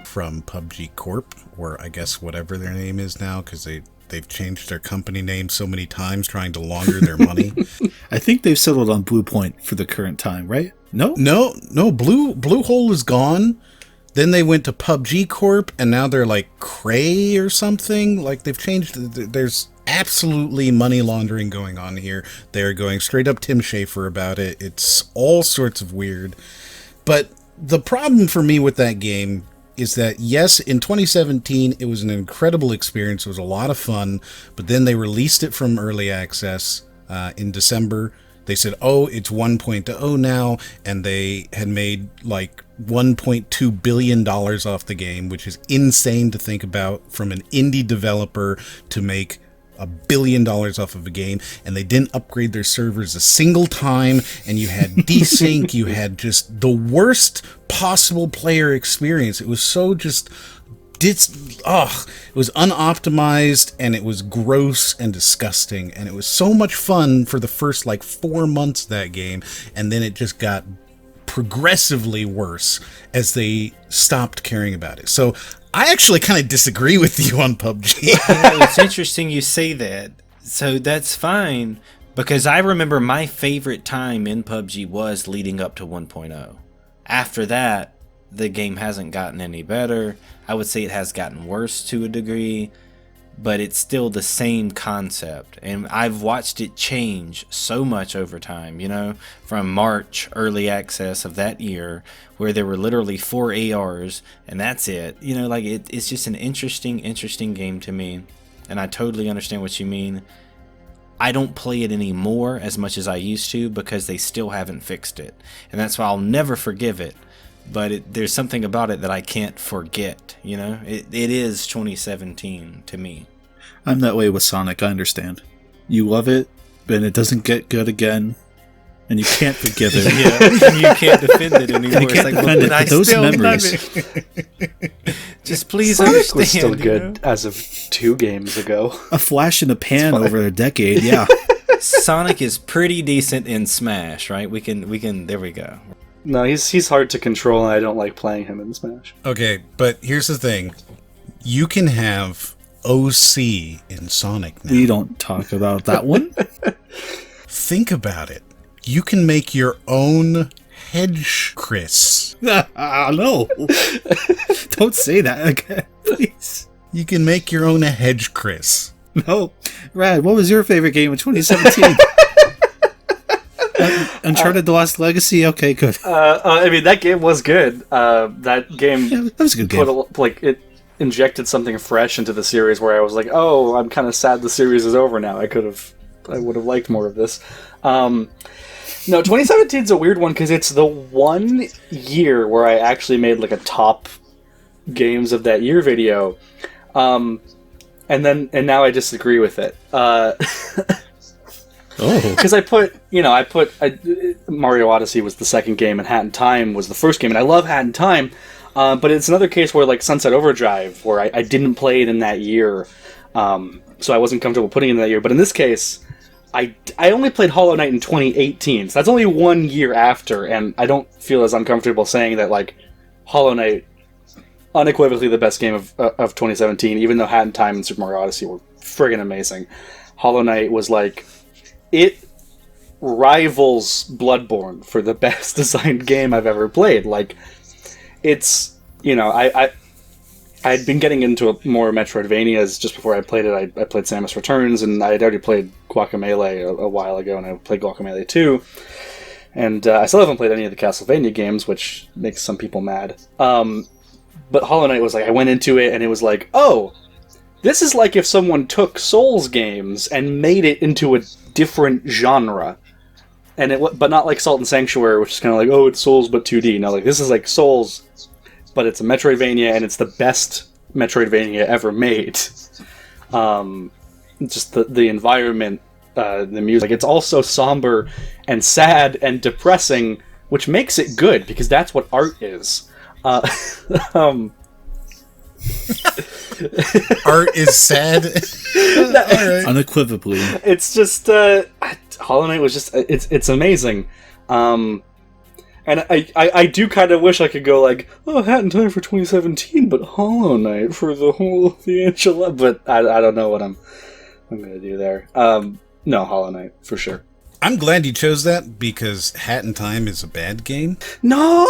from PUBG Corp, or I guess whatever their name is now, because they've changed their company name so many times trying to launder their money. I think they've settled on Blue Point for the current time, right? No? No, Blue Hole is gone. Then they went to PUBG Corp, and now they're like Cray or something. Like, they've changed. There's absolutely money laundering going on here. They're going straight up Tim Schafer about it. It's all sorts of weird. But the problem for me with that game is that, yes, in 2017, it was an incredible experience. It was a lot of fun. But then they released it from early access in December. They said, oh, it's 1.0 now, and they had made like $1.2 billion off the game, which is insane to think about from an indie developer to make $1 billion off of a game. And they didn't upgrade their servers a single time, and you had desync, you had just the worst possible player experience. It was so just... it was unoptimized, and it was gross and disgusting, and it was so much fun for the first 4 months of that game, and then it just got progressively worse as they stopped caring about it. So I actually kind of disagree with you on PUBG. It's interesting you say that. So that's fine, because I remember my favorite time in PUBG was leading up to 1.0. After that, the game hasn't gotten any better. I would say it has gotten worse to a degree, but it's still the same concept. And I've watched it change so much over time, from March early access of that year, where there were literally 4 ARs, and that's it. It's just an interesting game to me. And I totally understand what you mean. I don't play it anymore as much as I used to, because they still haven't fixed it. And that's why I'll never forgive it. But there's something about it that I can't forget, It is 2017 to me. I'm that way with Sonic, I understand. You love it, but it doesn't get good again, and you can't forgive it. Yeah, you can't defend it anymore. You can't defend it, but those memories. Just please Sonic understand. was still good as of 2 games ago. A flash in the pan over a decade, yeah. Sonic is pretty decent in Smash, right? We can. There we go. No, he's hard to control, and I don't like playing him in Smash. Okay, but here's the thing. You can have OC in Sonic now. We don't talk about that one. Think about it. You can make your own hedge, Chris. No. Don't say that again, please. You can make your own hedge, Chris. No. Rad, what was your favorite game in 2017? Uncharted: The Lost Legacy. Okay, good. That game was good. That game, that was a good game. It injected something fresh into the series where I was like, oh, I'm kind of sad the series is over now. I would have liked more of this. No, 2017 is a weird one because it's the one year where I actually made a top games of that year video, and now I disagree with it. Because I put Mario Odyssey was the second game, and Hat in Time was the first game, and I love Hat in Time, but it's another case where Sunset Overdrive, where I didn't play it in that year, so I wasn't comfortable putting it in that year. But in this case, I only played Hollow Knight in 2018, so that's only 1 year after, and I don't feel as uncomfortable saying that Hollow Knight, unequivocally the best game of 2017, even though Hat in Time and Super Mario Odyssey were friggin' amazing. Hollow Knight was it rivals Bloodborne for the best designed game I've ever played. It's I'd been getting into more Metroidvanias just before I played it. I played Samus Returns, and I had already played Guacamelee a while ago, and I played Guacamelee 2. And I still haven't played any of the Castlevania games, which makes some people mad. But Hollow Knight was like, I went into it, and it was like, oh, this is like if someone took Souls games and made it into a different genre. But not like Salt and Sanctuary, which is kind of like, oh, it's Souls but 2D. No, like, this is like Souls, but it's a Metroidvania, and it's the best Metroidvania ever made. Just the environment, the music. It's also somber and sad and depressing, which makes it good, because that's what art is. Art is sad. Right. Unequivocally. It's just Hollow Knight was just it's amazing. And I do kind of wish I could go like, oh, Hat in Time for 2017, but Hollow Knight for the enchilada. But I don't know what I'm gonna do there. No, Hollow Knight for sure. I'm glad you chose that, because Hat in Time is a bad game. No,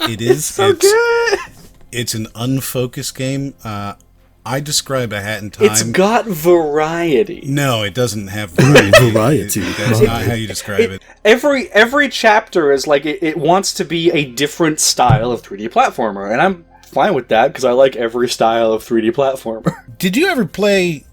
It is. it's so good. It's an unfocused game. I describe a Hat in Time. It's got variety. No, it doesn't have variety. That's not how you describe it. Every chapter is like it wants to be a different style of 3D platformer, and I'm fine with that because I like every style of 3D platformer. Did you ever play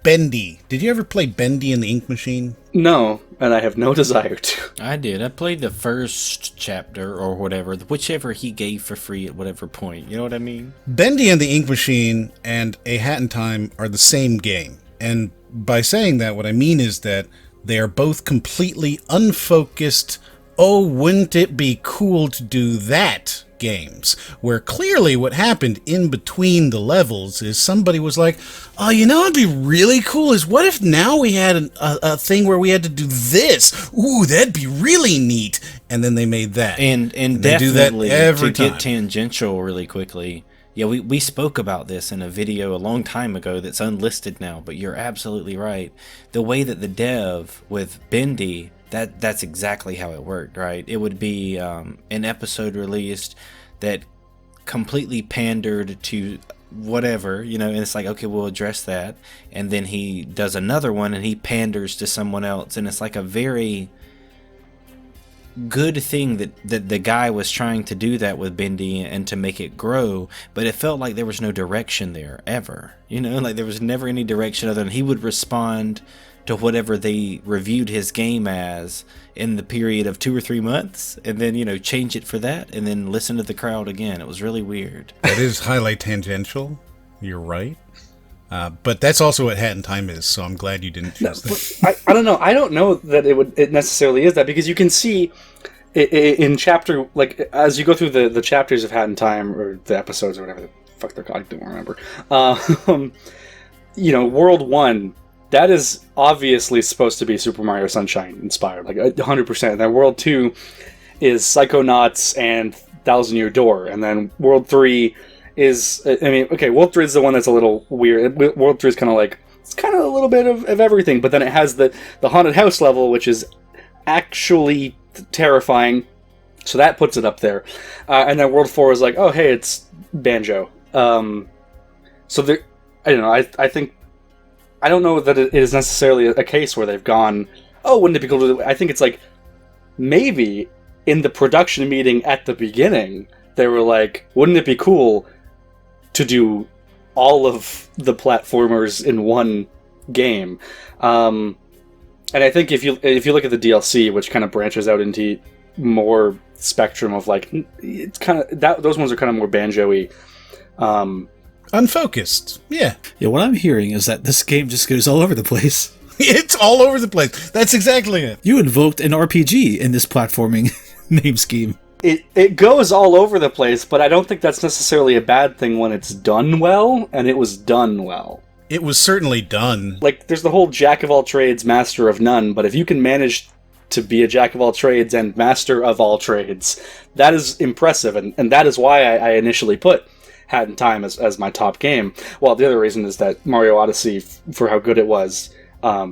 Bendy? Did you ever play Bendy and the Ink Machine? No, and I have no desire to. I did. I played the first chapter or whatever, whichever he gave for free at whatever point. You know what I mean? Bendy and the Ink Machine and A Hat in Time are the same game. And by saying that, what I mean is that they are both completely unfocused, oh, wouldn't it be cool to do that games, where clearly what happened in between the levels is somebody was like, oh, you know what'd be really cool is what if now we had a thing where we had to do this? Ooh, that'd be really neat. And then they made that. And they do that definitely, every to time. get tangential really quickly, yeah, we spoke about this in a video a long time ago that's unlisted now, but you're absolutely right. The way that the dev with Bendy, that's exactly how it worked, right? It would be an episode released that completely pandered to whatever, and it's like, okay, we'll address that. And then he does another one and he panders to someone else. And it's like a very good thing that the guy was trying to do that with Bendy and to make it grow, but it felt like there was no direction there ever. Like there was never any direction other than he would respond to whatever they reviewed his game as in the period of 2 or 3 months, and then change it for that, and then listen to the crowd again. It was really weird. That is highly tangential. You're right. But that's also what Hat in Time is, so I'm glad you didn't choose that. I don't know. I don't know that it necessarily is that, because you can see in chapter, like, as you go through the chapters of Hat in Time, or the episodes, or whatever the fuck they're called, I don't remember. World 1, that is obviously supposed to be Super Mario Sunshine inspired, like 100%. And then World 2 is Psychonauts and Thousand Year Door, and then World 3 is, World 3 is the one that's a little weird. World 3 is kind of like, it's kind of a little bit of everything, but then it has the haunted house level, which is actually terrifying, so that puts it up there. And then World 4 is like, oh, hey, it's Banjo. So there, I don't know, I don't know that it is necessarily a case where they've gone, oh, wouldn't it be cool to do? I think it's like, maybe in the production meeting at the beginning, they were like, wouldn't it be cool to do all of the platformers in one game? And I think if you look at the DLC, which kind of branches out into more spectrum of like, it's kind of those ones are kind of more Banjo-y. Unfocused. Yeah. Yeah, what I'm hearing is that this game just goes all over the place. It's all over the place. That's exactly it. You invoked an RPG in this platforming name scheme. It goes all over the place, but I don't think that's necessarily a bad thing when it's done well, and it was done well. It was certainly done. Like, there's the whole jack of all trades, master of none, but if you can manage to be a jack of all trades and master of all trades, that is impressive, and that is why I initially put Hat in Time as my top game. Well, the other reason is that Mario Odyssey, for how good it was, I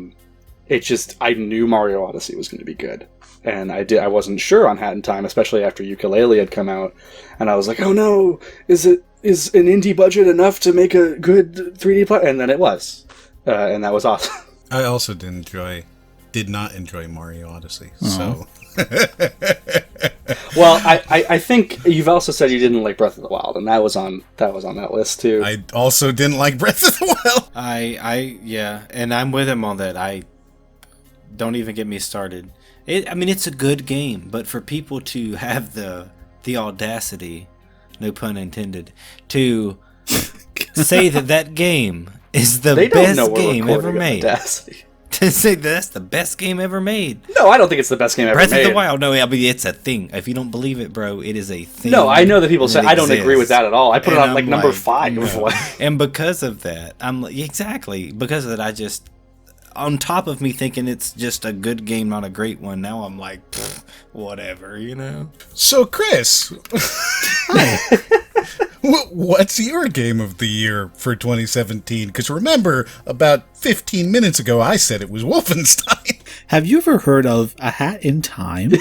knew Mario Odyssey was going to be good. and I wasn't sure on Hat in Time, especially after Yooka-Laylee had come out, and I was like, oh no, is an indie budget enough to make a good 3D play? And then it was, and that was awesome. I also did not enjoy Mario Odyssey, so... Well, I think you've also said you didn't like Breath of the Wild, and that was on that list too. I also didn't like Breath of the Wild. Yeah, and I'm with him on that. I don't even get me started. It's a good game, but for people to have the audacity, no pun intended, to say that game is the best game ever made. Audacity. To say that's the best game ever made. No, I don't think it's the best game ever made. Breath of the Wild, no, it's a thing. If you don't believe it, bro, it is a thing. No, I know that people say, I don't agree with that at all. I put it on like number 5. No. And because of that, because of that, I just, on top of me thinking it's just a good game, not a great one, now I'm like, whatever, you know? So, Chris, what's your game of the year for 2017? Because remember, about 15 minutes ago, I said it was Wolfenstein. Have you ever heard of A Hat in Time?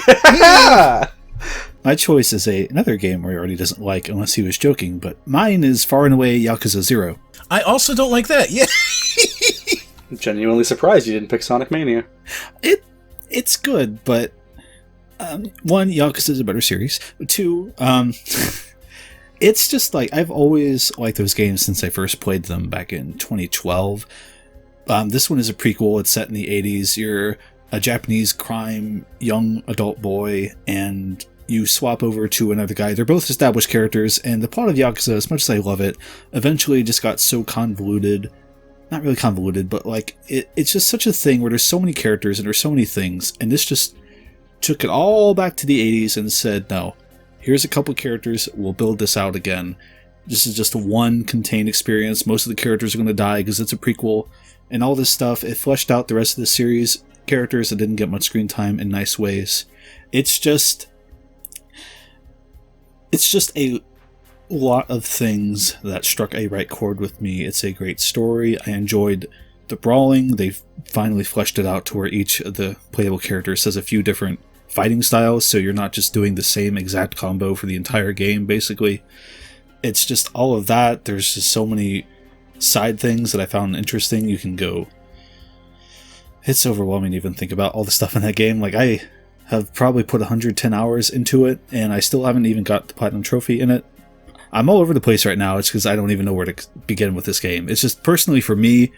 My choice is another game Ray already doesn't like, unless he was joking, but mine is far and away Yakuza 0. I also don't like that. Yeah. I'm genuinely surprised you didn't pick Sonic Mania. It's good, but one, Yakuza is a better series. Two, it's just like, I've always liked those games since I first played them back in 2012. This one is a prequel. It's set in the 80s. You're a Japanese crime young adult boy, and you swap over to another guy. They're both established characters, and the plot of Yakuza, as much as I love it, eventually just got so convoluted. Not really convoluted, but like, it's just such a thing where there's so many characters and there's so many things, and this just took it all back to the 80s and said, no, here's a couple characters, we'll build this out again. This is just a one contained experience. Most of the characters are going to die because it's a prequel, and all this stuff. It fleshed out the rest of the series, characters that didn't get much screen time in nice ways. It's just a lot of things that struck a right chord with me. It's a great story. I enjoyed the brawling. They finally fleshed it out to where each of the playable characters has a few different fighting styles, so you're not just doing the same exact combo for the entire game, basically. It's just all of that. There's just so many side things that I found interesting. You can go... It's overwhelming to even think about all the stuff in that game. Like, I have probably put 110 hours into it, and I still haven't even got the Platinum Trophy in it. I'm all over the place right now. It's because I don't even know where to begin with this game. It's just, personally for me,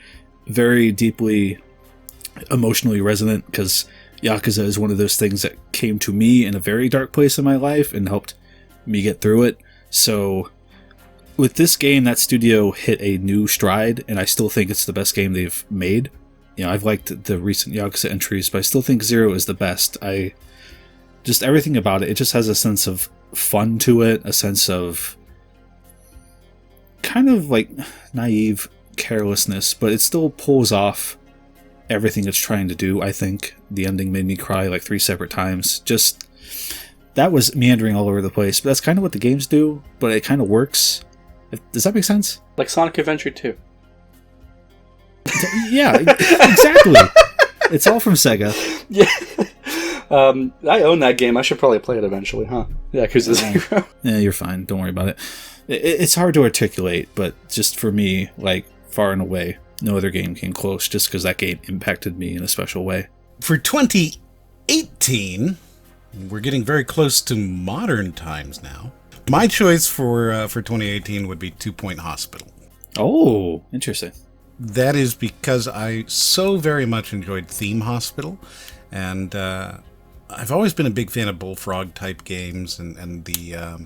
very deeply emotionally resonant, because Yakuza is one of those things that came to me in a very dark place in my life and helped me get through it. So with this game, that studio hit a new stride, and I still think it's the best game they've made. You know, I've liked the recent Yakuza entries, but I still think 0 is the best. Just everything about it, it just has a sense of fun to it, a sense of kind of like naive carelessness, but it still pulls off everything it's trying to do. I think the ending made me cry like 3 separate times. Just, that was meandering all over the place, but that's kind of what the games do, but it kind of works. Does that make sense? Like Sonic Adventure 2. Yeah, exactly. It's all from Sega. Yeah. I own that game. I should probably play it eventually, huh? Yeah, because it's 0. Yeah, you're fine. Don't worry about it. It's hard to articulate, but just for me, like, far and away, no other game came close, just because that game impacted me in a special way. For 2018, we're getting very close to modern times now. My choice for 2018 would be 2 Point Hospital. Oh, interesting. That is because I so very much enjoyed Theme Hospital, and I've always been a big fan of Bullfrog type games and the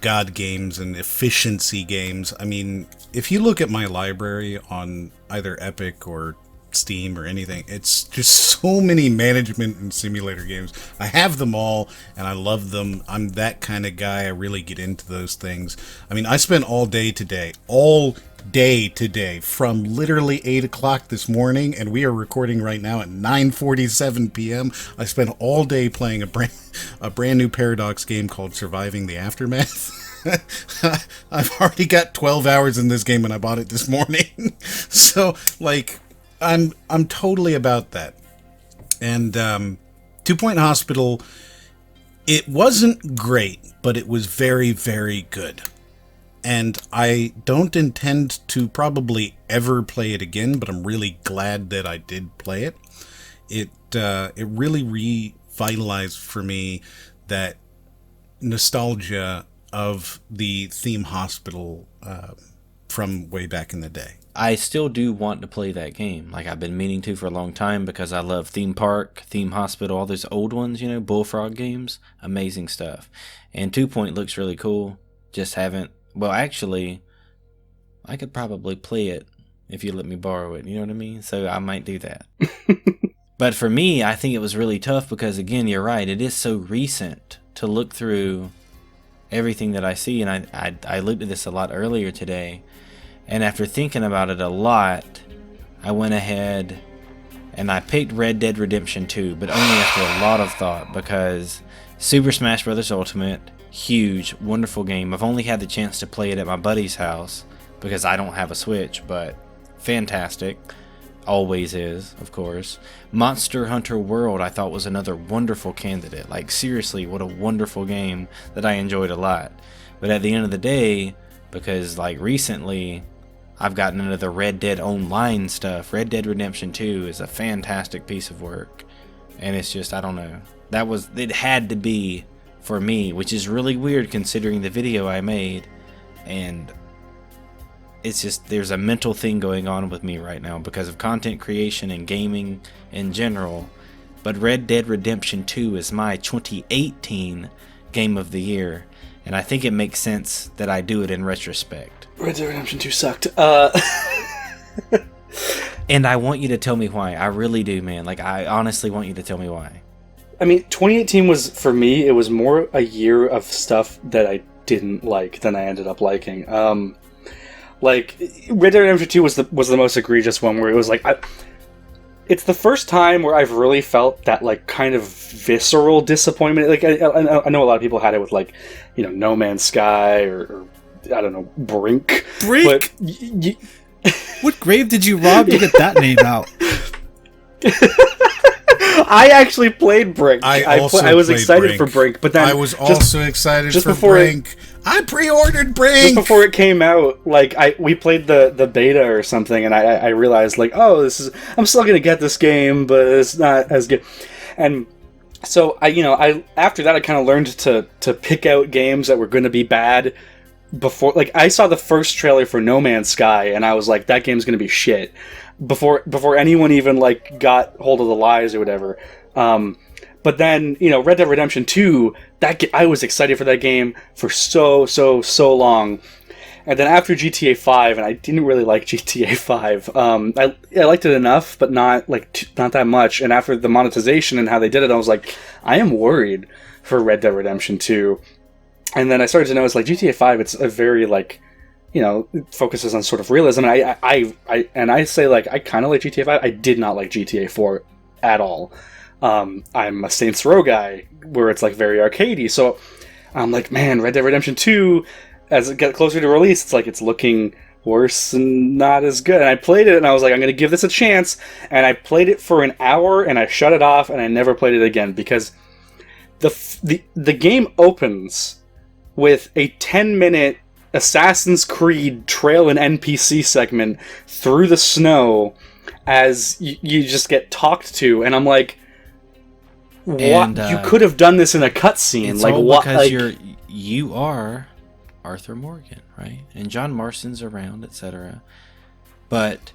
God games and efficiency games. I mean, if you look at my library on either Epic or Steam or anything, it's just so many management and simulator games. I have them all and I love them. I'm that kind of guy. I really get into those things. I mean, I spent all day today from literally 8 o'clock this morning, and we are recording right now at 9:47 p.m. I spent all day playing a brand new Paradox game called Surviving the Aftermath. I've already got 12 hours in this game and I bought it this morning. So, like, I'm totally about that. And 2 Two Point Hospital, it wasn't great, but it was very, very good. And I don't intend to probably ever play it again, but I'm really glad that I did play it. It really revitalized for me that nostalgia of the theme hospital from way back in the day. I still do want to play that game. Like, I've been meaning to for a long time because I love Theme Park, Theme Hospital, all those old ones, you know, Bullfrog games. Amazing stuff. And 2 Point looks really cool. Just haven't. Well, actually, I could probably play it if you let me borrow it. You know what I mean? So I might do that. But for me, I think it was really tough because, again, you're right. It is so recent to look through everything that I see. And I looked at this a lot earlier today. And after thinking about it a lot, I went ahead and I picked Red Dead Redemption 2, but only after a lot of thought because Super Smash Bros. Ultimate, huge, wonderful game. I've only had the chance to play it at my buddy's house because I don't have a Switch, but fantastic. Always is, of course. Monster Hunter World I thought was another wonderful candidate. Like, seriously, what a wonderful game that I enjoyed a lot. But at the end of the day, because like recently I've gotten into the Red Dead Online stuff. Red Dead Redemption 2 is a fantastic piece of work. And it's just, I don't know. It had to be for me, which is really weird considering the video I made. And it's just, there's a mental thing going on with me right now because of content creation and gaming in general. But Red Dead Redemption 2 is my 2018 Game of the Year. And I think it makes sense that I do it in retrospect. Red Dead Redemption 2 sucked. And I want you to tell me why. I really do, man. Like, I honestly want you to tell me why. I mean, 2018 was, for me, it was more a year of stuff that I didn't like than I ended up liking. Like, Red Dead Redemption 2 was the most egregious one where it was like... It's the first time where I've really felt that, like, kind of visceral disappointment. Like, I know a lot of people had it with, like, you know, No Man's Sky or I don't know, Brink. Brink? But what grave did you rob to get that name out? I actually played Brink. I was excited Brink. for Brink, but then I was also excited just for Brink. I pre-ordered Brink just before it came out. Like we played the beta or something, and I realized like, oh, I'm still gonna get this game, but it's not as good. And so I after that I kind of learned to pick out games that were going to be bad before. Like I saw the first trailer for No Man's Sky, and I was like, that game's going to be shit. Before anyone even like got hold of the lies or whatever. But then, Red Dead Redemption 2, I was excited for that game for so long. And then after GTA 5, and I didn't really like GTA 5, I liked it enough, but not that much. And after the monetization and how they did it, I was like, I am worried for Red Dead Redemption 2. And then I started to notice, like, GTA 5, it's a very, like, it focuses on sort of realism. And I say, like, I kind of like GTA 5. I did not like GTA 4 at all. I'm a Saints Row guy, where it's, like, very arcadey. So I'm like, man, Red Dead Redemption 2, as it gets closer to release, it's like it's looking worse and not as good. And I played it, and I was like, I'm going to give this a chance. And I played it for an hour, and I shut it off, and I never played it again, because the game opens with a 10-minute Assassin's Creed trail and NPC segment through the snow as you just get talked to, and I'm like, what? And, you could have done this in a cutscene. It's like all what? Because like, you are Arthur Morgan, right? And John Marston's around, etc. But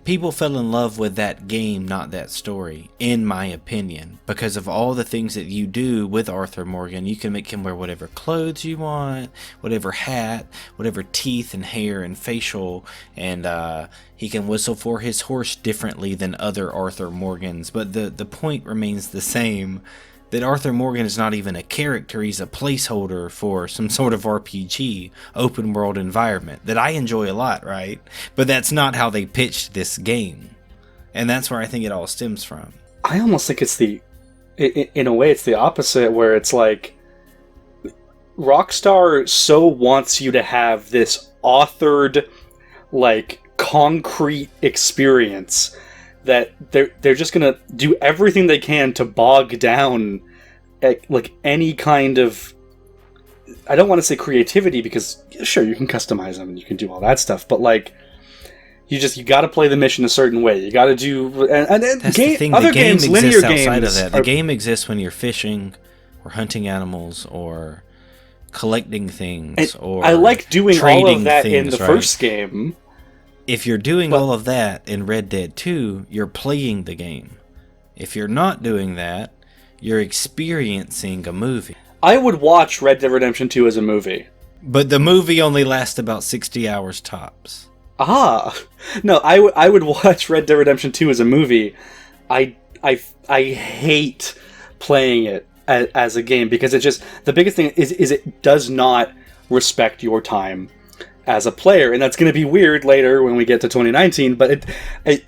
people fell in love with that game, not that story, in my opinion, because of all the things that you do with Arthur Morgan. You can make him wear whatever clothes you want, whatever hat, whatever teeth and hair and facial, and he can whistle for his horse differently than other Arthur Morgans. But the point remains the same, that Arthur Morgan is not even a character. He's a placeholder for some sort of RPG, open world environment that I enjoy a lot, right? But that's not how they pitched this game. And that's where I think it all stems from. I almost think it's in a way, it's the opposite, where it's like, Rockstar so wants you to have this authored, like, concrete experience that they're just gonna do everything they can to bog down like any kind of, I don't want to say creativity, because sure, you can customize them and you can do all that stuff, but like you got to play the mission a certain way. You got to do and that's the thing. Other the game games, exists linear outside games. of that. The game exists when you're fishing or hunting animals or collecting things, or I like doing all of that things, in the right? first game. If you're doing all of that in Red Dead 2, you're playing the game. If you're not doing that, you're experiencing a movie. I would watch Red Dead Redemption 2 as a movie. But the movie only lasts about 60 hours tops. No, I would watch Red Dead Redemption 2 as a movie. I hate playing it as a game, because it just, the biggest thing is it does not respect your time as a player, and that's going to be weird later when we get to 2019, but Red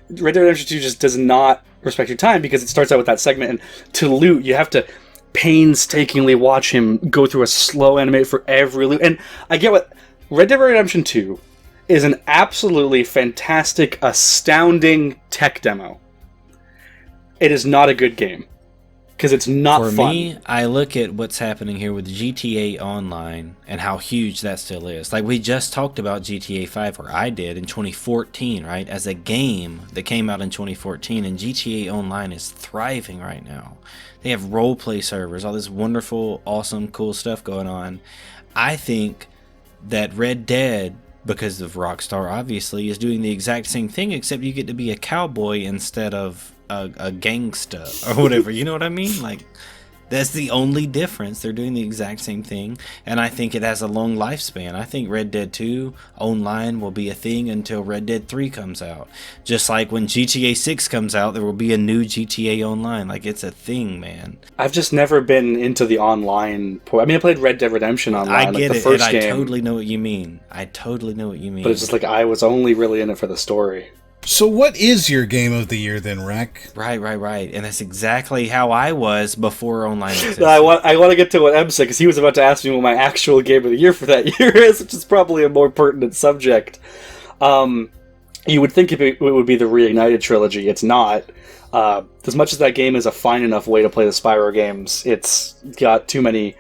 Dead Redemption 2 just does not respect your time, because it starts out with that segment, and to loot, you have to painstakingly watch him go through a slow animate for every loot. And I get what Red Dead Redemption 2 is, an absolutely fantastic, astounding tech demo. It is not a good game, because it's not fun. For me, I look at what's happening here with GTA Online and how huge that still is. Like, we just talked about GTA 5, or I did, in 2014, right? As a game that came out in 2014, and GTA Online is thriving right now. They have roleplay servers, all this wonderful, awesome, cool stuff going on. I think that Red Dead, because of Rockstar, obviously, is doing the exact same thing, except you get to be a cowboy instead of a gangsta or whatever. You know what I mean? Like, that's the only difference. They're doing the exact same thing, and I think it has a long lifespan. I think Red Dead 2 Online will be a thing until Red Dead 3 comes out. Just like when GTA 6 comes out, there will be a new GTA Online. Like, it's a thing, man. I've just never been into the online. I mean, I played Red Dead Redemption Online, I get like the it, first and game. I totally know what you mean. But it's just like, I was only really in it for the story. So what is your game of the year then, Rack? Right. And that's exactly how I was before online existed. I want to get to what Em said, because he was about to ask me what my actual game of the year for that year is, which is probably a more pertinent subject. You would think it would be the Reignited trilogy. It's not. As much as that game is a fine enough way to play the Spyro games, it's got too many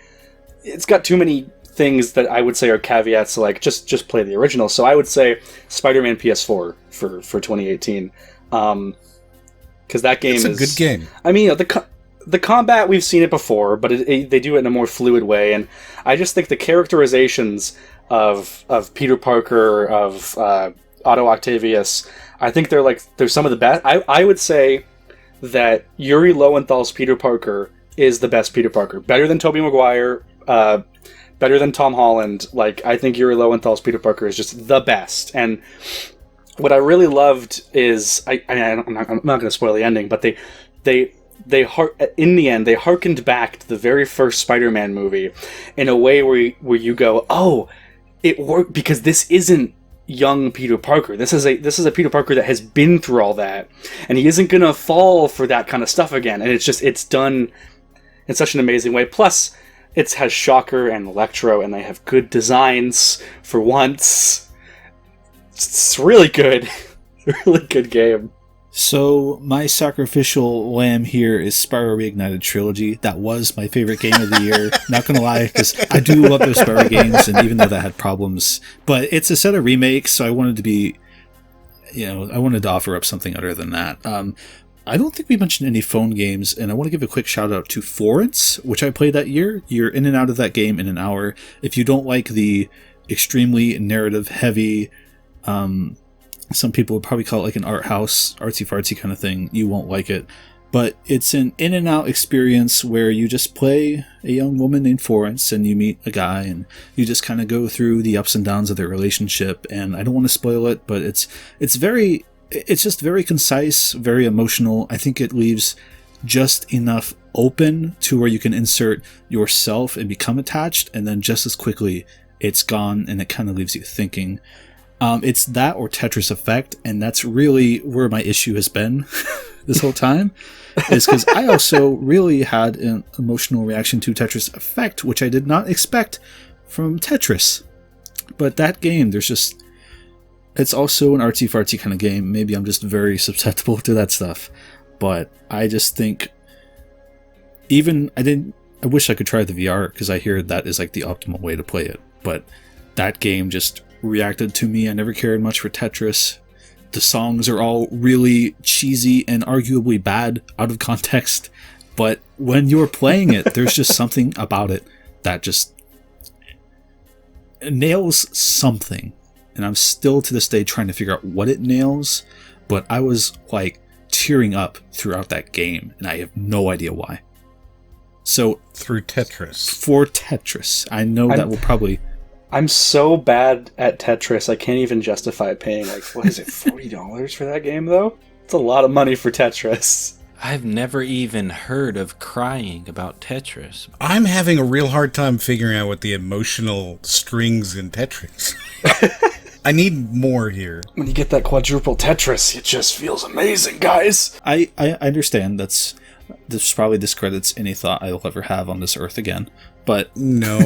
things that I would say are caveats to, like, just play the original. So I would say Spider-Man PS4 for 2018, because that game is a good game. I mean, the combat, we've seen it before, but they do it in a more fluid way, and I just think the characterizations of Peter Parker, of Otto Octavius, I think they're some of the best. I would say that Yuri Lowenthal's Peter Parker is the best Peter Parker, better than Tobey Maguire, better than Tom Holland. Like, I think Yuri Lowenthal's Peter Parker is just the best. And what I really loved is, I'm not going to spoil the ending, but in the end, they harkened back to the very first Spider-Man movie in a way where you go, oh, it worked, because this isn't young Peter Parker. This is a Peter Parker that has been through all that, and he isn't going to fall for that kind of stuff again. And it's done in such an amazing way. Plus, it has Shocker and Electro, and they have good designs for once. It's really good. Really good game. So, my sacrificial lamb here is Spyro Reignited Trilogy. That was my favorite game of the year. Not gonna lie, because I do love those Spyro games, and even though that had problems. But it's a set of remakes, so I wanted to offer up something other than that. I don't think we mentioned any phone games, and I want to give a quick shout out to Florence, which I played that year. You're in and out of that game in an hour. If you don't like the extremely narrative heavy, some people would probably call it like an art house, artsy-fartsy kind of thing, you won't like it. But it's an in and out experience where you just play a young woman named Florence, and you meet a guy, and you just kind of go through the ups and downs of their relationship. And I don't want to spoil it, but it's just very concise, very emotional. I think it leaves just enough open to where you can insert yourself and become attached, and then just as quickly it's gone, and it kind of leaves you thinking. It's that or Tetris Effect, and that's really where my issue has been this whole time, is because I also really had an emotional reaction to Tetris Effect, which I did not expect from Tetris. But that game, there's just It's also an artsy-fartsy kind of game. Maybe I'm just very susceptible to that stuff. But I just think... I wish I could try the VR, because I hear that is like the optimal way to play it. But that game just reacted to me. I never cared much for Tetris. The songs are all really cheesy and arguably bad out of context. But when you're playing it, there's just something about it that just nails something. And I'm still to this day trying to figure out what it nails. But I was like tearing up throughout that game, and I have no idea why. So through Tetris. For Tetris. I know that will probably... I'm so bad at Tetris, I can't even justify paying, like, what is it, $40 for that game, though? It's a lot of money for Tetris. I've never even heard of crying about Tetris. I'm having a real hard time figuring out what the emotional strings in Tetris. I need more here. When you get that quadruple Tetris, it just feels amazing, guys. I understand this probably discredits any thought I'll ever have on this earth again, but no.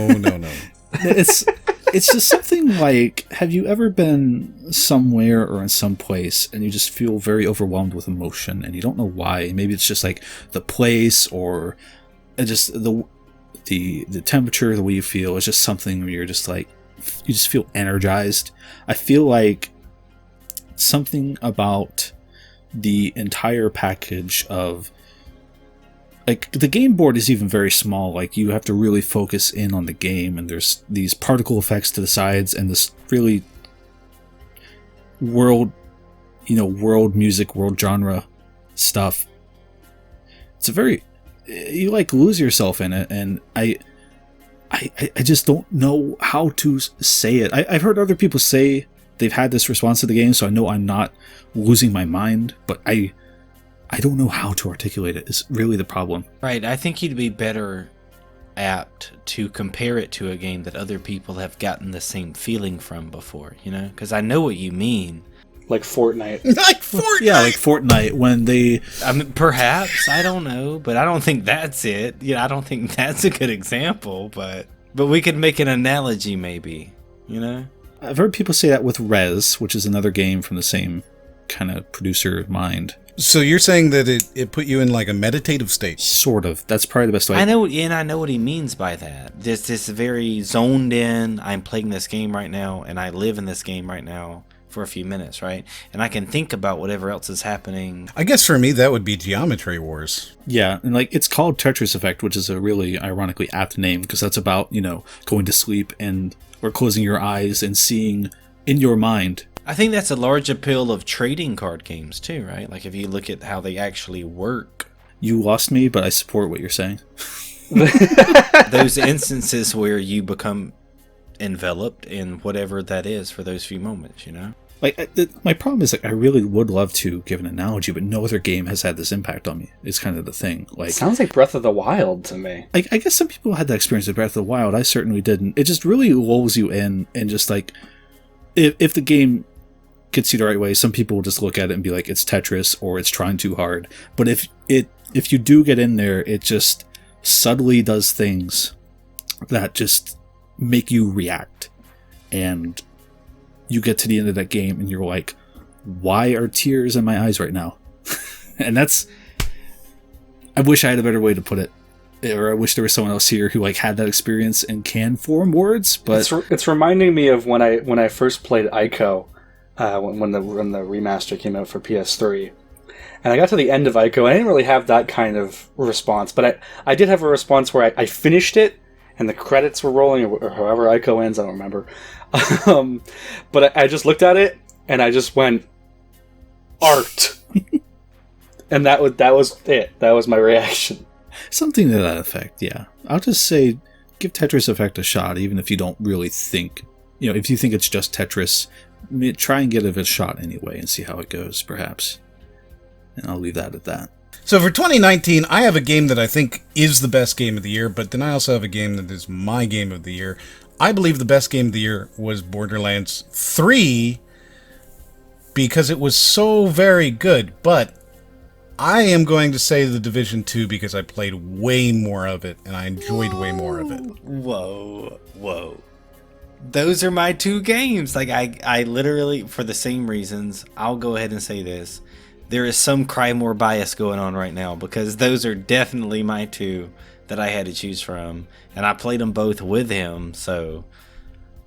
It's just something like, have you ever been somewhere or in some place and you just feel very overwhelmed with emotion and you don't know why? Maybe it's just like the place, or just the temperature, the way you feel. It's just something where you're just like, you just feel energized. I feel like something about the entire package of, like, the game board is even very small. Like, you have to really focus in on the game, and there's these particle effects to the sides, and this really world music, world genre stuff. It's a very, you like lose yourself in it, and I just don't know how to say it. I've heard other people say they've had this response to the game, so I know I'm not losing my mind, but I don't know how to articulate it. Is really the problem. Right, I think you'd be better apt to compare it to a game that other people have gotten the same feeling from before, you know? Because I know what you mean. Like Fortnite. Like Fortnite! Yeah, like Fortnite, when they... I mean, perhaps, I don't know, but I don't think that's it. I don't think that's a good example, but we could make an analogy maybe, you know? I've heard people say that with Rez, which is another game from the same kind of producer mind. So you're saying that it put you in like a meditative state? Sort of. That's probably the best way. I know what he means by that. This very zoned in, I'm playing this game right now, and I live in this game right now for a few minutes, right? And I can think about whatever else is happening. I guess for me, that would be Geometry Wars. Yeah, and like, it's called Tetris Effect, which is a really ironically apt name, because that's about, going to sleep or closing your eyes and seeing in your mind. I think that's a large appeal of trading card games too, right? Like, if you look at how they actually work. You lost me, but I support what you're saying. Those instances where you become enveloped in whatever that is for those few moments, you know? Like, my problem is, like, I really would love to give an analogy, but no other game has had this impact on me. It's kind of the thing. Like, sounds like Breath of the Wild to me. I guess some people had that experience with Breath of the Wild. I certainly didn't. It just really lulls you in, and just like, if the game gets you the right way, some people will just look at it and be like, it's Tetris, or it's trying too hard. But if you do get in there, it just subtly does things that just make you react, and you get to the end of that game and you're like, why are tears in my eyes right now? And I wish I had a better way to put it, or I wish there was someone else here who like had that experience and can form words. But it's reminding me of when I first played Ico, when the remaster came out for PS3, and I got to the end of Ico, and I didn't really have that kind of response, but I did have a response where I finished it and the credits were rolling, or however Ico ends, I don't remember. But I just looked at it and I just went, art. And that was it. That was my reaction. Something to that effect, yeah. I'll just say, give Tetris Effect a shot, even if you don't really think, if you think it's just Tetris, try and give it a shot anyway and see how it goes, perhaps. And I'll leave that at that. So for 2019, I have a game that I think is the best game of the year, but then I also have a game that is my game of the year. I believe the best game of the year was Borderlands 3 because it was so very good, but I am going to say The Division 2 because I played way more of it and I enjoyed way more of it. Whoa. those are my two games. Like I literally, for the same reasons, I'll go ahead and say this. There is some CryMor bias going on right now because those are definitely my two that I had to choose from, and I played them both with him. So,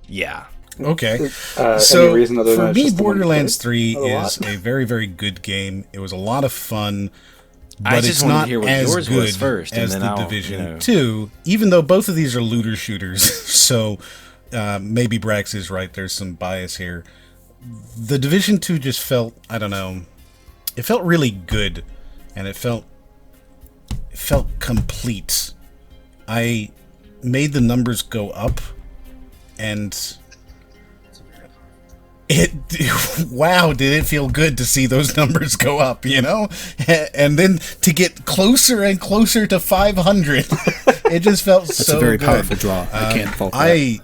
yeah. Okay. Any So reason other than for it's me, just the one Borderlands played? 3 A lot. is a very, very good game. It was a lot of fun, I but just it's wanted to not hear what as yours was good first, and as then the I'll, Division 2, even though both of these are looter shooters. So maybe Brax is right. There's some bias here. The Division 2 just felt, I don't know, it felt really good, and it felt complete. I made the numbers go up, and wow, did it feel good to see those numbers go up, you know? And then to get closer and closer to 500, it just felt That's so a very good. powerful draw. I can't fault that. I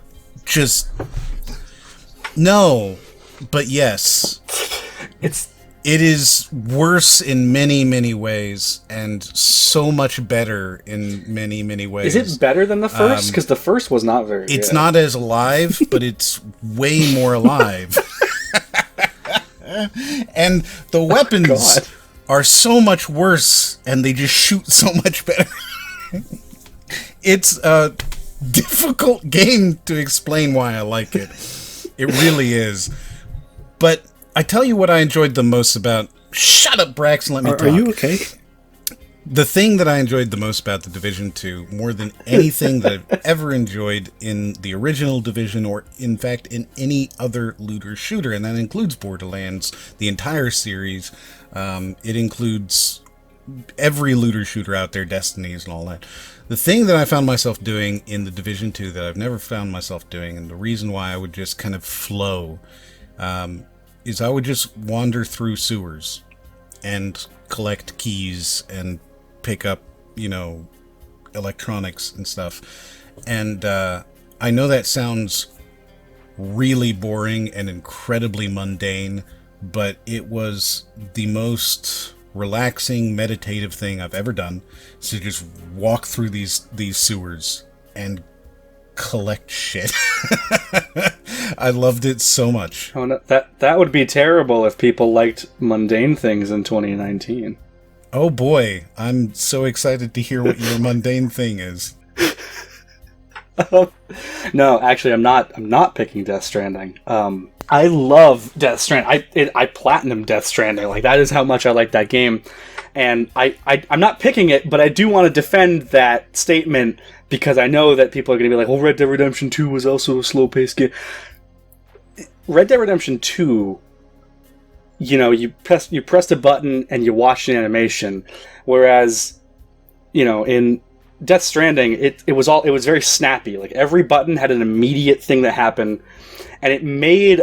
just... No, but yes. It is worse in many, many ways, and so much better in many, many ways. Is it better than the first? Because the first was not very It's good. not as alive, but it's way more alive. And the weapons God. are so much worse, and they just shoot so much better. It's a difficult game to explain why I like it. It really is. But I tell you what I enjoyed the most about... Shut up, Brax, and let me talk. Are you okay? The thing that I enjoyed the most about the Division 2, more than anything that I've ever enjoyed in the original Division, or in fact in any other looter shooter, and that includes Borderlands, the entire series. It includes every looter shooter out there, Destinies and all that. The thing that I found myself doing in the Division 2 that I've never found myself doing, and the reason why I would just kind of flow, is I would just wander through sewers and collect keys and pick up, electronics and stuff. And I know that sounds really boring and incredibly mundane, but it was the most relaxing, meditative thing I've ever done. To just walk through these sewers and collect shit. I loved it so much. Oh, no, that would be terrible if people liked mundane things in 2019. Oh boy, I'm so excited to hear what your mundane thing is. No, actually, I'm not picking Death Stranding. I love Death Stranding. I platinum Death Stranding. Like, that is how much I like that game. And I'm not picking it, but I do want to defend that statement because I know that people are going to be like, well, Red Dead Redemption 2 was also a slow-paced game. Red Dead Redemption 2, you pressed a button and you watched an animation, whereas, in Death Stranding, it was very snappy. Like, every button had an immediate thing that happened, and it made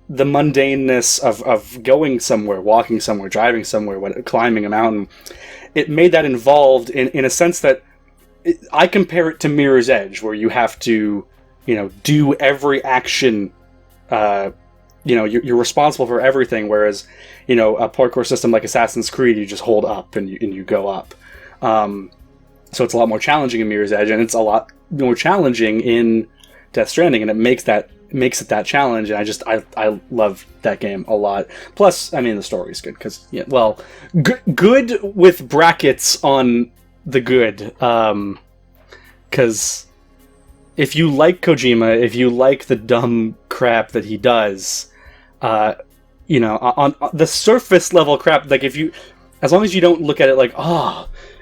the mundaneness of going somewhere, walking somewhere, driving somewhere, climbing a mountain, it made that involved in a sense that I compare it to Mirror's Edge, where you have to, do every action. You're responsible for everything, whereas, a parkour system like Assassin's Creed, you just hold up and you go up. So it's a lot more challenging in Mirror's Edge, and it's a lot more challenging in Death Stranding, and it makes it that challenge, and I love that game a lot. Plus, I mean, the story's good, because, good with brackets on the good, because if you like Kojima, if you like the dumb crap that he does, on the surface level crap, like, as long as you don't look at it like,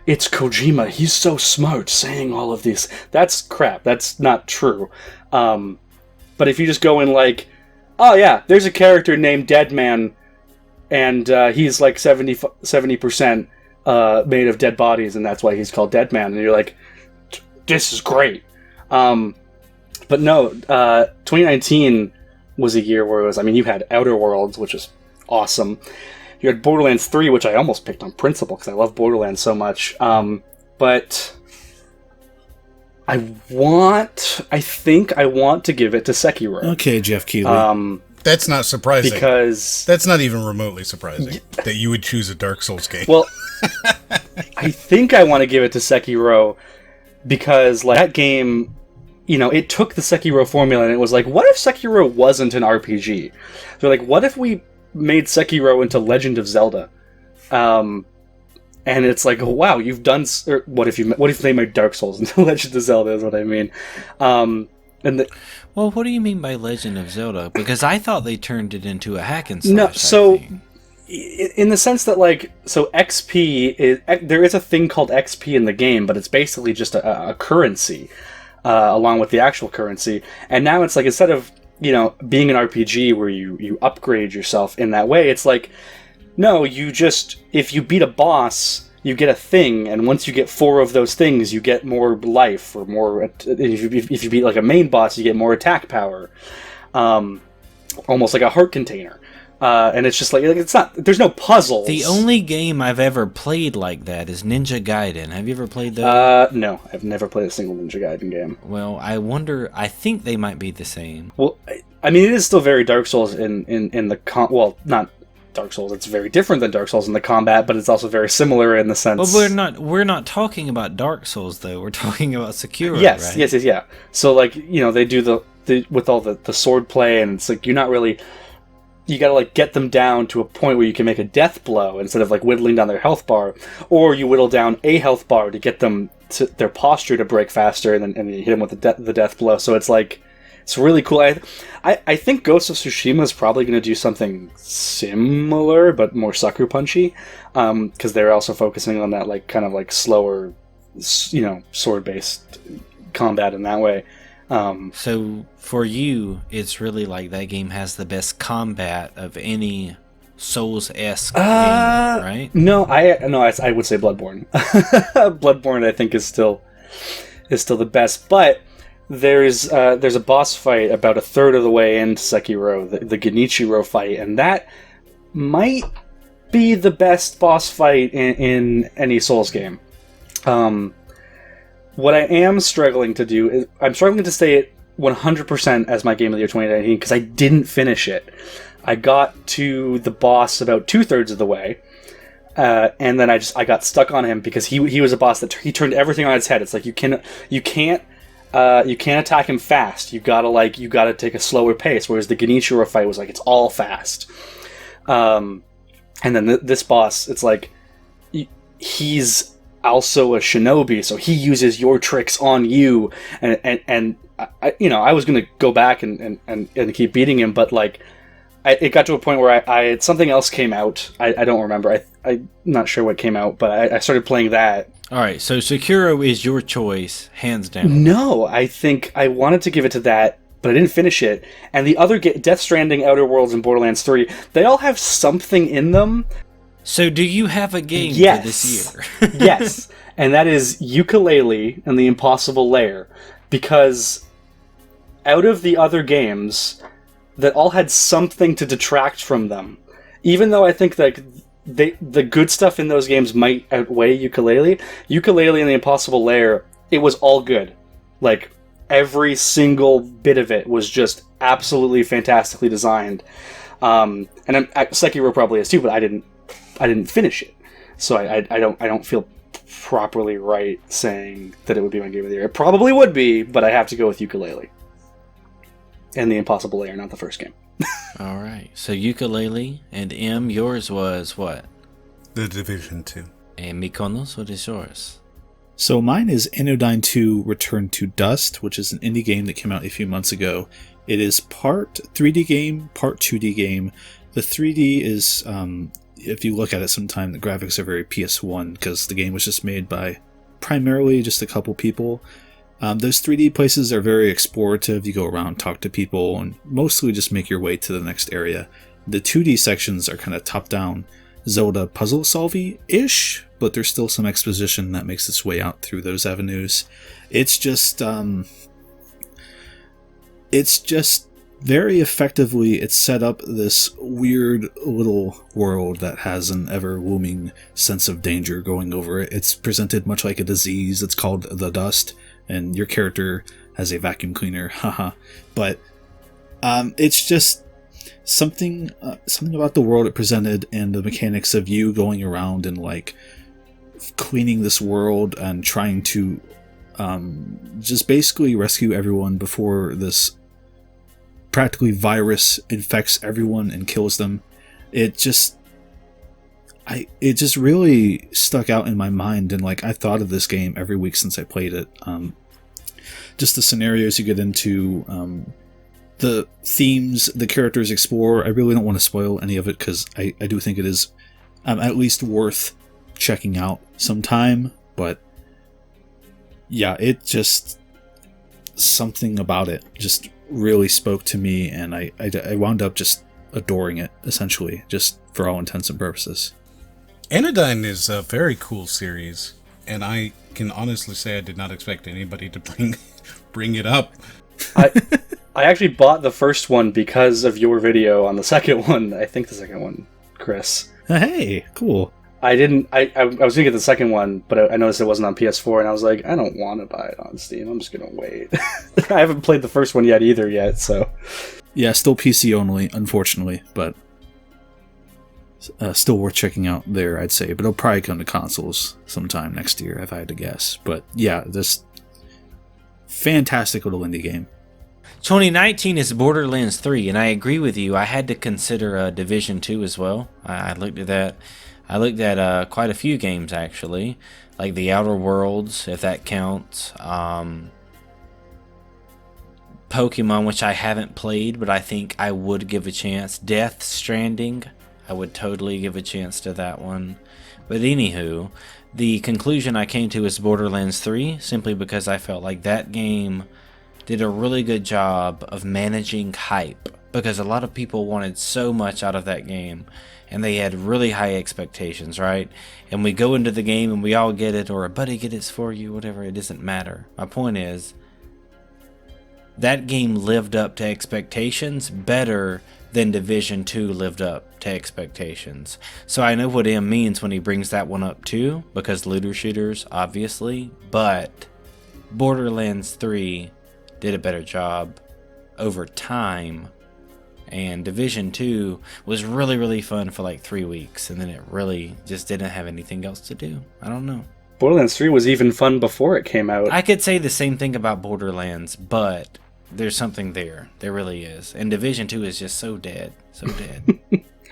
it's Kojima, he's so smart saying all of this, that's crap, that's not true. But if you just go in like, oh yeah, there's a character named Deadman, and he's like 70% made of dead bodies, and that's why he's called Deadman, and you're like, this is great. But no, 2019 was a year where you had Outer Worlds, which is awesome. You had Borderlands 3, which I almost picked on principle because I love Borderlands so much. But I think I want to give it to Sekiro. Okay, Jeff Keighley. That's not surprising. Because that's not even remotely surprising that you would choose a Dark Souls game. Well, I think I want to give it to Sekiro because, like, that game, it took the Sekiro formula and it was like, what if Sekiro wasn't an RPG? They're like, what if we made Sekiro into Legend of Zelda? And it's like, oh, wow, you've done. Or what if they made Dark Souls into Legend of Zelda? Is what I mean. Well, what do you mean by Legend of Zelda? Because I thought they turned it into a hack and slash. No, so in the sense that XP is, there is a thing called XP in the game, but it's basically just a currency along with the actual currency. And now it's like, instead of being an RPG where you upgrade yourself in that way, it's like, no, if you beat a boss, you get a thing, and once you get 4 of those things, you get more life, or more. If you beat a main boss, you get more attack power, almost like a heart container. And it's just it's not. There's no puzzles. The only game I've ever played like that is Ninja Gaiden. Have you ever played that? No, I've never played a single Ninja Gaiden game. Well, I think they might be the same. Well, I mean, it is still very Dark Souls in the well, not Dark Souls. It's very different than Dark Souls in the combat, but it's also very similar in the sense. But we're not talking about Dark Souls though. We're talking about Sekiro. Yes, right? yes, yeah. So they do the with all the sword play, and it's like you're not really. You gotta get them down to a point where you can make a death blow instead of whittling down their health bar, or you whittle down a health bar to get them to their posture to break faster, and then you hit them with the death blow. So it's it's really cool. I think Ghost of Tsushima is probably going to do something similar, but more sucker punchy, because they're also focusing on that slower, sword based combat in that way. So for you, it's really that game has the best combat of any Souls-esque game, right? No, I would say Bloodborne. Bloodborne, I think, is still the best, but there's a boss fight about a third of the way into Sekiro, the Genichiro fight, and that might be the best boss fight in any Souls game. What I am struggling to do is I'm struggling to stay at 100% as my game of the year 2019 because I didn't finish it. I got to the boss about 2/3 of the way, and then I got stuck on him because he was a boss that he turned everything on its head. It's like you can't attack him fast. You gotta take a slower pace. Whereas the Genichiro fight was it's all fast. And then this boss, it's he's also a shinobi, so he uses your tricks on you, and I was gonna go back and keep beating him, but it got to a point where something else came out. I don't remember. I'm not sure what came out, but I started playing that. All right, so Sekiro is your choice, hands down. No, I think I wanted to give it to that, but I didn't finish it. And the other Death Stranding, Outer Worlds, and Borderlands 3, they all have something in them. So do you have a game for this year? Yes, and that is Yooka-Laylee and the Impossible Lair, because out of the other games that all had something to detract from them, even though I think that the good stuff in those games might outweigh Yooka-Laylee and the Impossible Lair, it was all good. Every single bit of it was just absolutely fantastically designed. And Sekiro probably is too, but I didn't finish it, so I don't feel properly right saying that it would be my game of the year. It probably would be, but I have to go with Yooka-Laylee and the Impossible Lair, not the first game. All right, so Yooka-Laylee, and M, yours was what? The Division 2. And Mykonos, what is yours? So mine is Anodyne 2 Return to Dust, which is an indie game that came out a few months ago. It is part 3D game, part 2D game. The 3D is, if you look at it sometime, the graphics are very PS1 because the game was just made by primarily just a couple people. Those 3D places are very explorative. You go around, talk to people, and mostly just make your way to the next area. The 2D sections are kind of top-down Zelda puzzle solving-ish, but there's still some exposition that makes its way out through those avenues. It's just very effectively, it's set up this weird little world that has an ever-looming sense of danger going over it. It's presented much like a disease. It's called the Dust, and your character has a vacuum cleaner, haha. But it's just something about the world it presented and the mechanics of you going around and cleaning this world and trying to just basically rescue everyone before this practically virus infects everyone and kills them. It just really stuck out in my mind, and like I thought of this game every week since I played it. Just the scenarios you get into, the themes the characters explore. I really don't want to spoil any of it because I do think it is at least worth checking out sometime. But yeah, it just, something about it just really spoke to me, and I wound up just adoring it, essentially, just for all intents and purposes. Anodyne is a very cool series, and I can honestly say I did not expect anybody to bring it up. I actually bought the first one because of your video on the second one. I think the second one, Chris. Hey, cool. I was gonna get the second one, but I noticed it wasn't on PS4, and I was like, I don't want to buy it on Steam. I'm just gonna wait. I haven't played the first one yet, so. Yeah, still PC only, unfortunately, but still worth checking out there, I'd say. But it'll probably come to consoles sometime next year, if I had to guess. But yeah, this fantastic little indie game. 2019 is Borderlands 3, and I agree with you. I had to consider Division 2 as well. I looked at that. I looked at quite a few games, actually, like The Outer Worlds, if that counts. Pokemon, which I haven't played, but I think I would give a chance. Death Stranding, I would totally give a chance to that one. But anywho, the conclusion I came to is Borderlands 3, simply because I felt like that game did a really good job of managing hype, because a lot of people wanted so much out of that game, and they had really high expectations, right? And we go into the game and we all get it, or a buddy get it for you, whatever, it doesn't matter. My point is, that game lived up to expectations better than Division 2 lived up to expectations. So I know what M means when he brings that one up too, because looter shooters, obviously, but Borderlands 3 did a better job over time, and Division 2 was really, really fun for like 3 weeks, and then it really just didn't have anything else to do. I don't know. Borderlands 3 was even fun before it came out. I could say the same thing about Borderlands, but there's something there. There really is. And Division 2 is just so dead. So dead.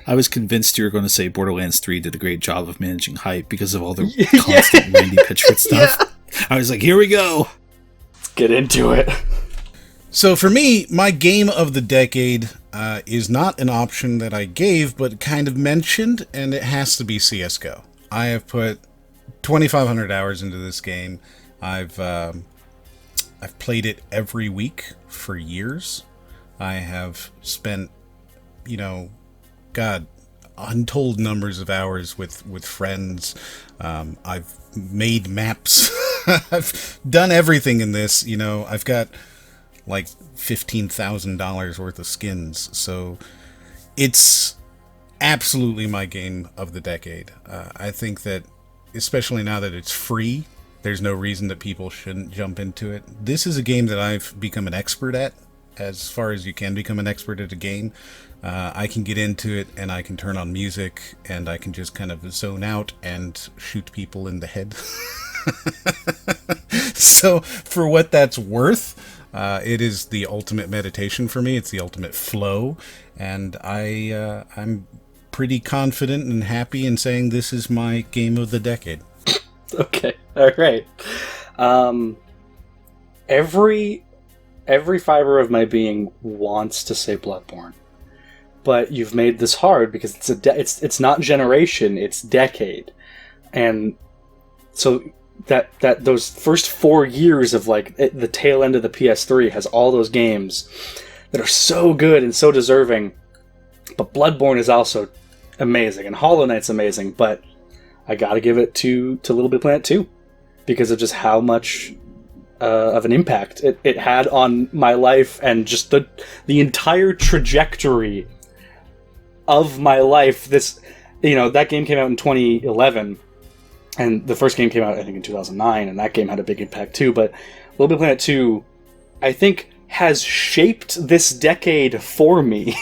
I was convinced you were going to say Borderlands 3 did a great job of managing hype because of all the constant Randy Pitchford stuff. Yeah. I was like, here we go. Let's get into it. So for me, my game of the decade is not an option that I gave, but kind of mentioned, and it has to be CSGO. I have put 2,500 hours into this game. I've played it every week for years. I have spent, untold numbers of hours with friends. I've made maps. I've done everything in this. I've got like $15,000 worth of skins. So it's absolutely my game of the decade. I think that, especially now that it's free, there's no reason that people shouldn't jump into it. This is a game that I've become an expert at, as far as you can become an expert at a game. I can get into it, and I can turn on music, and I can just kind of zone out and shoot people in the head. So, for what that's worth, it is the ultimate meditation for me. It's the ultimate flow, and I'm pretty confident and happy in saying this is my game of the decade. Okay, all right. Every fiber of my being wants to say Bloodborne, but you've made this hard because it's not generation, it's decade, and so that those first 4 years of like the tail end of the PS3 has all those games that are so good and so deserving, but Bloodborne is also amazing, and Hollow Knight's amazing, but I gotta give it to Little Big Planet 2 because of just how much of an impact it had on my life, and just the entire trajectory of my life. That game came out in 2011, and the first game came out I think in 2009, and that game had a big impact too. But Little Big Planet 2, I think, has shaped this decade for me.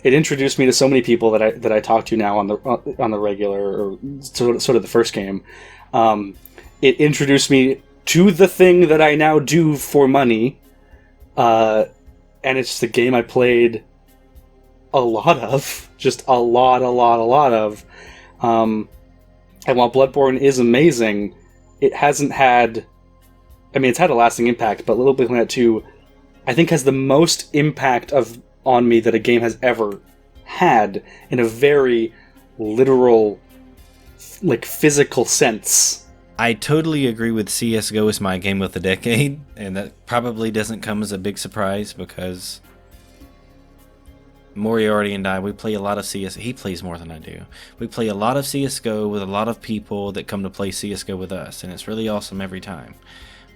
It introduced me to so many people that I talk to now on the regular, or sort of the first game, It introduced me to the thing that I now do for money. And it's just a game I played a lot of. Just a lot of. And while Bloodborne is amazing, it hasn't had... I mean, it's had a lasting impact, but Little Big Planet 2, I think, has the most impact on me that a game has ever had in a very literal, like, physical sense. I totally agree with CSGO is my game of the decade, and that probably doesn't come as a big surprise because Moriarty and I, we play a lot of CS. He plays more than I do. We play a lot of CSGO with a lot of people that come to play CSGO with us, and it's really awesome every time.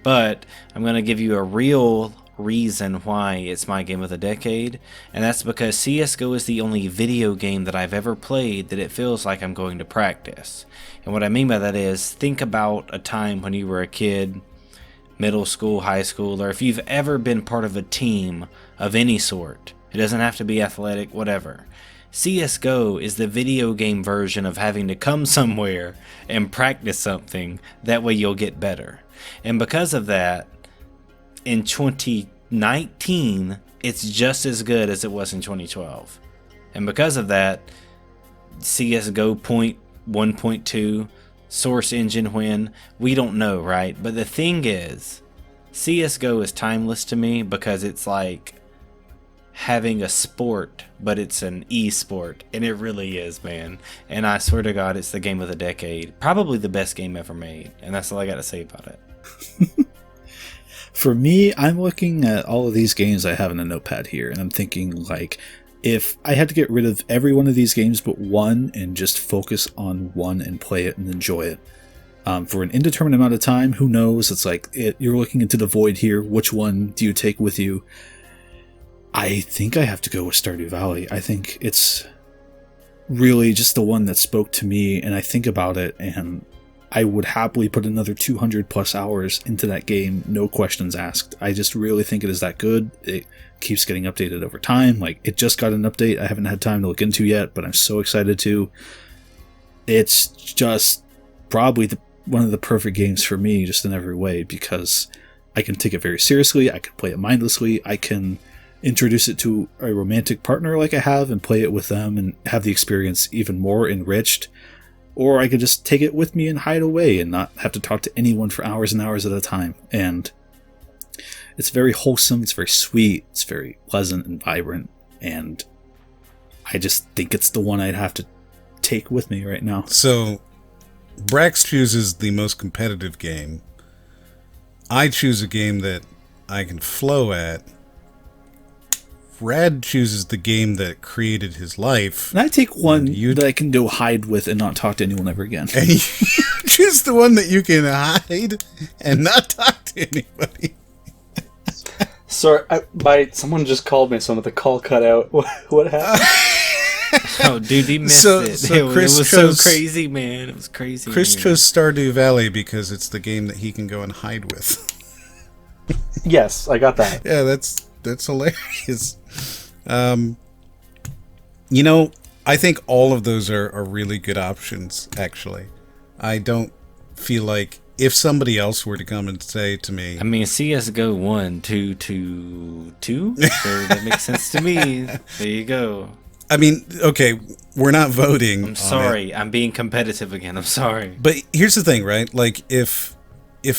But I'm going to give you a real reason why it's my game of the decade, and that's because CSGO is the only video game that I've ever played that it feels like I'm going to practice. And what I mean by that is, think about a time when you were a kid, middle school, high school, or if you've ever been part of a team of any sort. It doesn't have to be athletic, whatever. CSGO is the video game version of having to come somewhere and practice something, that way you'll get better. And because of that, in 2019, it's just as good as it was in 2012. And because of that, CSGO 1.2, Source Engine when, we don't know, right? But the thing is, CSGO is timeless to me because it's like having a sport, but it's an e-sport, and it really is, man. And I swear to God, it's the game of the decade. Probably the best game ever made, and that's all I got to say about it. For me, I'm looking at all of these games I have in a notepad here, and I'm thinking, like, if I had to get rid of every one of these games but one and just focus on one and play it and enjoy it for an indeterminate amount of time, who knows? It's like, you're looking into the void here. Which one do you take with you? I think I have to go with Stardew Valley. I think it's really just the one that spoke to me, and I think about it, and I would happily put another 200 plus hours into that game, no questions asked. I just really think it is that good. It keeps getting updated over time. Like, it just got an update I haven't had time to look into yet, but I'm so excited to. It's just probably one of the perfect games for me, just in every way, because I can take it very seriously, I can play it mindlessly, I can introduce it to a romantic partner like I have and play it with them and have the experience even more enriched. Or I could just take it with me and hide away and not have to talk to anyone for hours and hours at a time. And it's very wholesome, it's very sweet, it's very pleasant and vibrant. And I just think it's the one I'd have to take with me right now. So, Brax chooses the most competitive game. I choose a game that I can flow at. Brad chooses the game that created his life. And I take one that I can go hide with and not talk to anyone ever again. And you choose the one that you can hide and not talk to anybody. Sorry, someone just called me, so the call cut out. What happened? Oh, dude, he missed it. So Chris it was chose, so crazy, man. It was crazy. Chris chose Stardew Valley because it's the game that he can go and hide with. Yes, I got that. Yeah, that's hilarious. You know, I think all of those are really good options, actually. I don't feel like if somebody else were to come and say to me... I mean, CSGO 1, 2, 2, 2, so that makes sense to me. There you go. I mean, okay, we're not voting. I'm sorry. I'm being competitive again. I'm sorry. But here's the thing, right? Like, if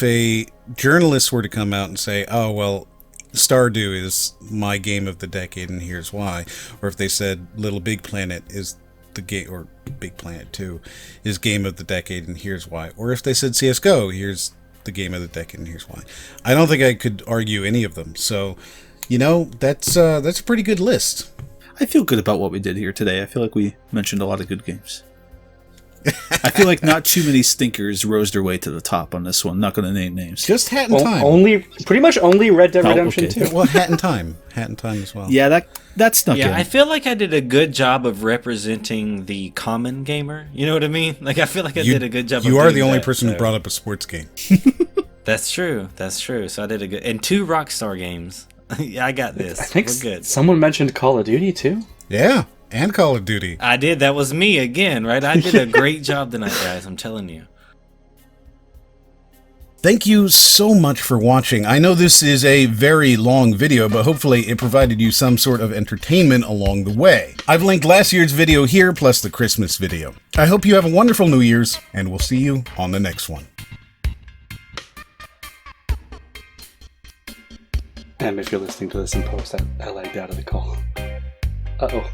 a journalist were to come out and say, oh, well, Stardew is my game of the decade and here's why, or if they said Little Big Planet is the game, or Big Planet 2 is game of the decade and here's why, or if they said CSGO, here's the game of the decade and here's why, I don't think I could argue any of them. So, you know, that's a pretty good list. I feel good about what we did here today. I feel like we mentioned a lot of good games. I feel like not too many stinkers rose their way to the top on this one. Not going to name names. Just Hat in Time. Pretty much only Red Dead Redemption 2. Well, Hat in Time. Hat in Time as well. Yeah, that snuck in. I feel like I did a good job of representing the common gamer. You know what I mean? Like, I feel like I did a good job. You are the only person who brought up a sports game. That's true. That's true. So I did a good... And 2 Rockstar games. Yeah, I got this. I think we're good. Someone mentioned Call of Duty, too. Yeah. And Call of Duty. I did. That was me again, right? I did a great job tonight, guys. I'm telling you. Thank you so much for watching. I know this is a very long video, but hopefully it provided you some sort of entertainment along the way. I've linked last year's video here, plus the Christmas video. I hope you have a wonderful New Year's, and we'll see you on the next one. If you're listening to this in post, I lagged out of the call. Uh-oh.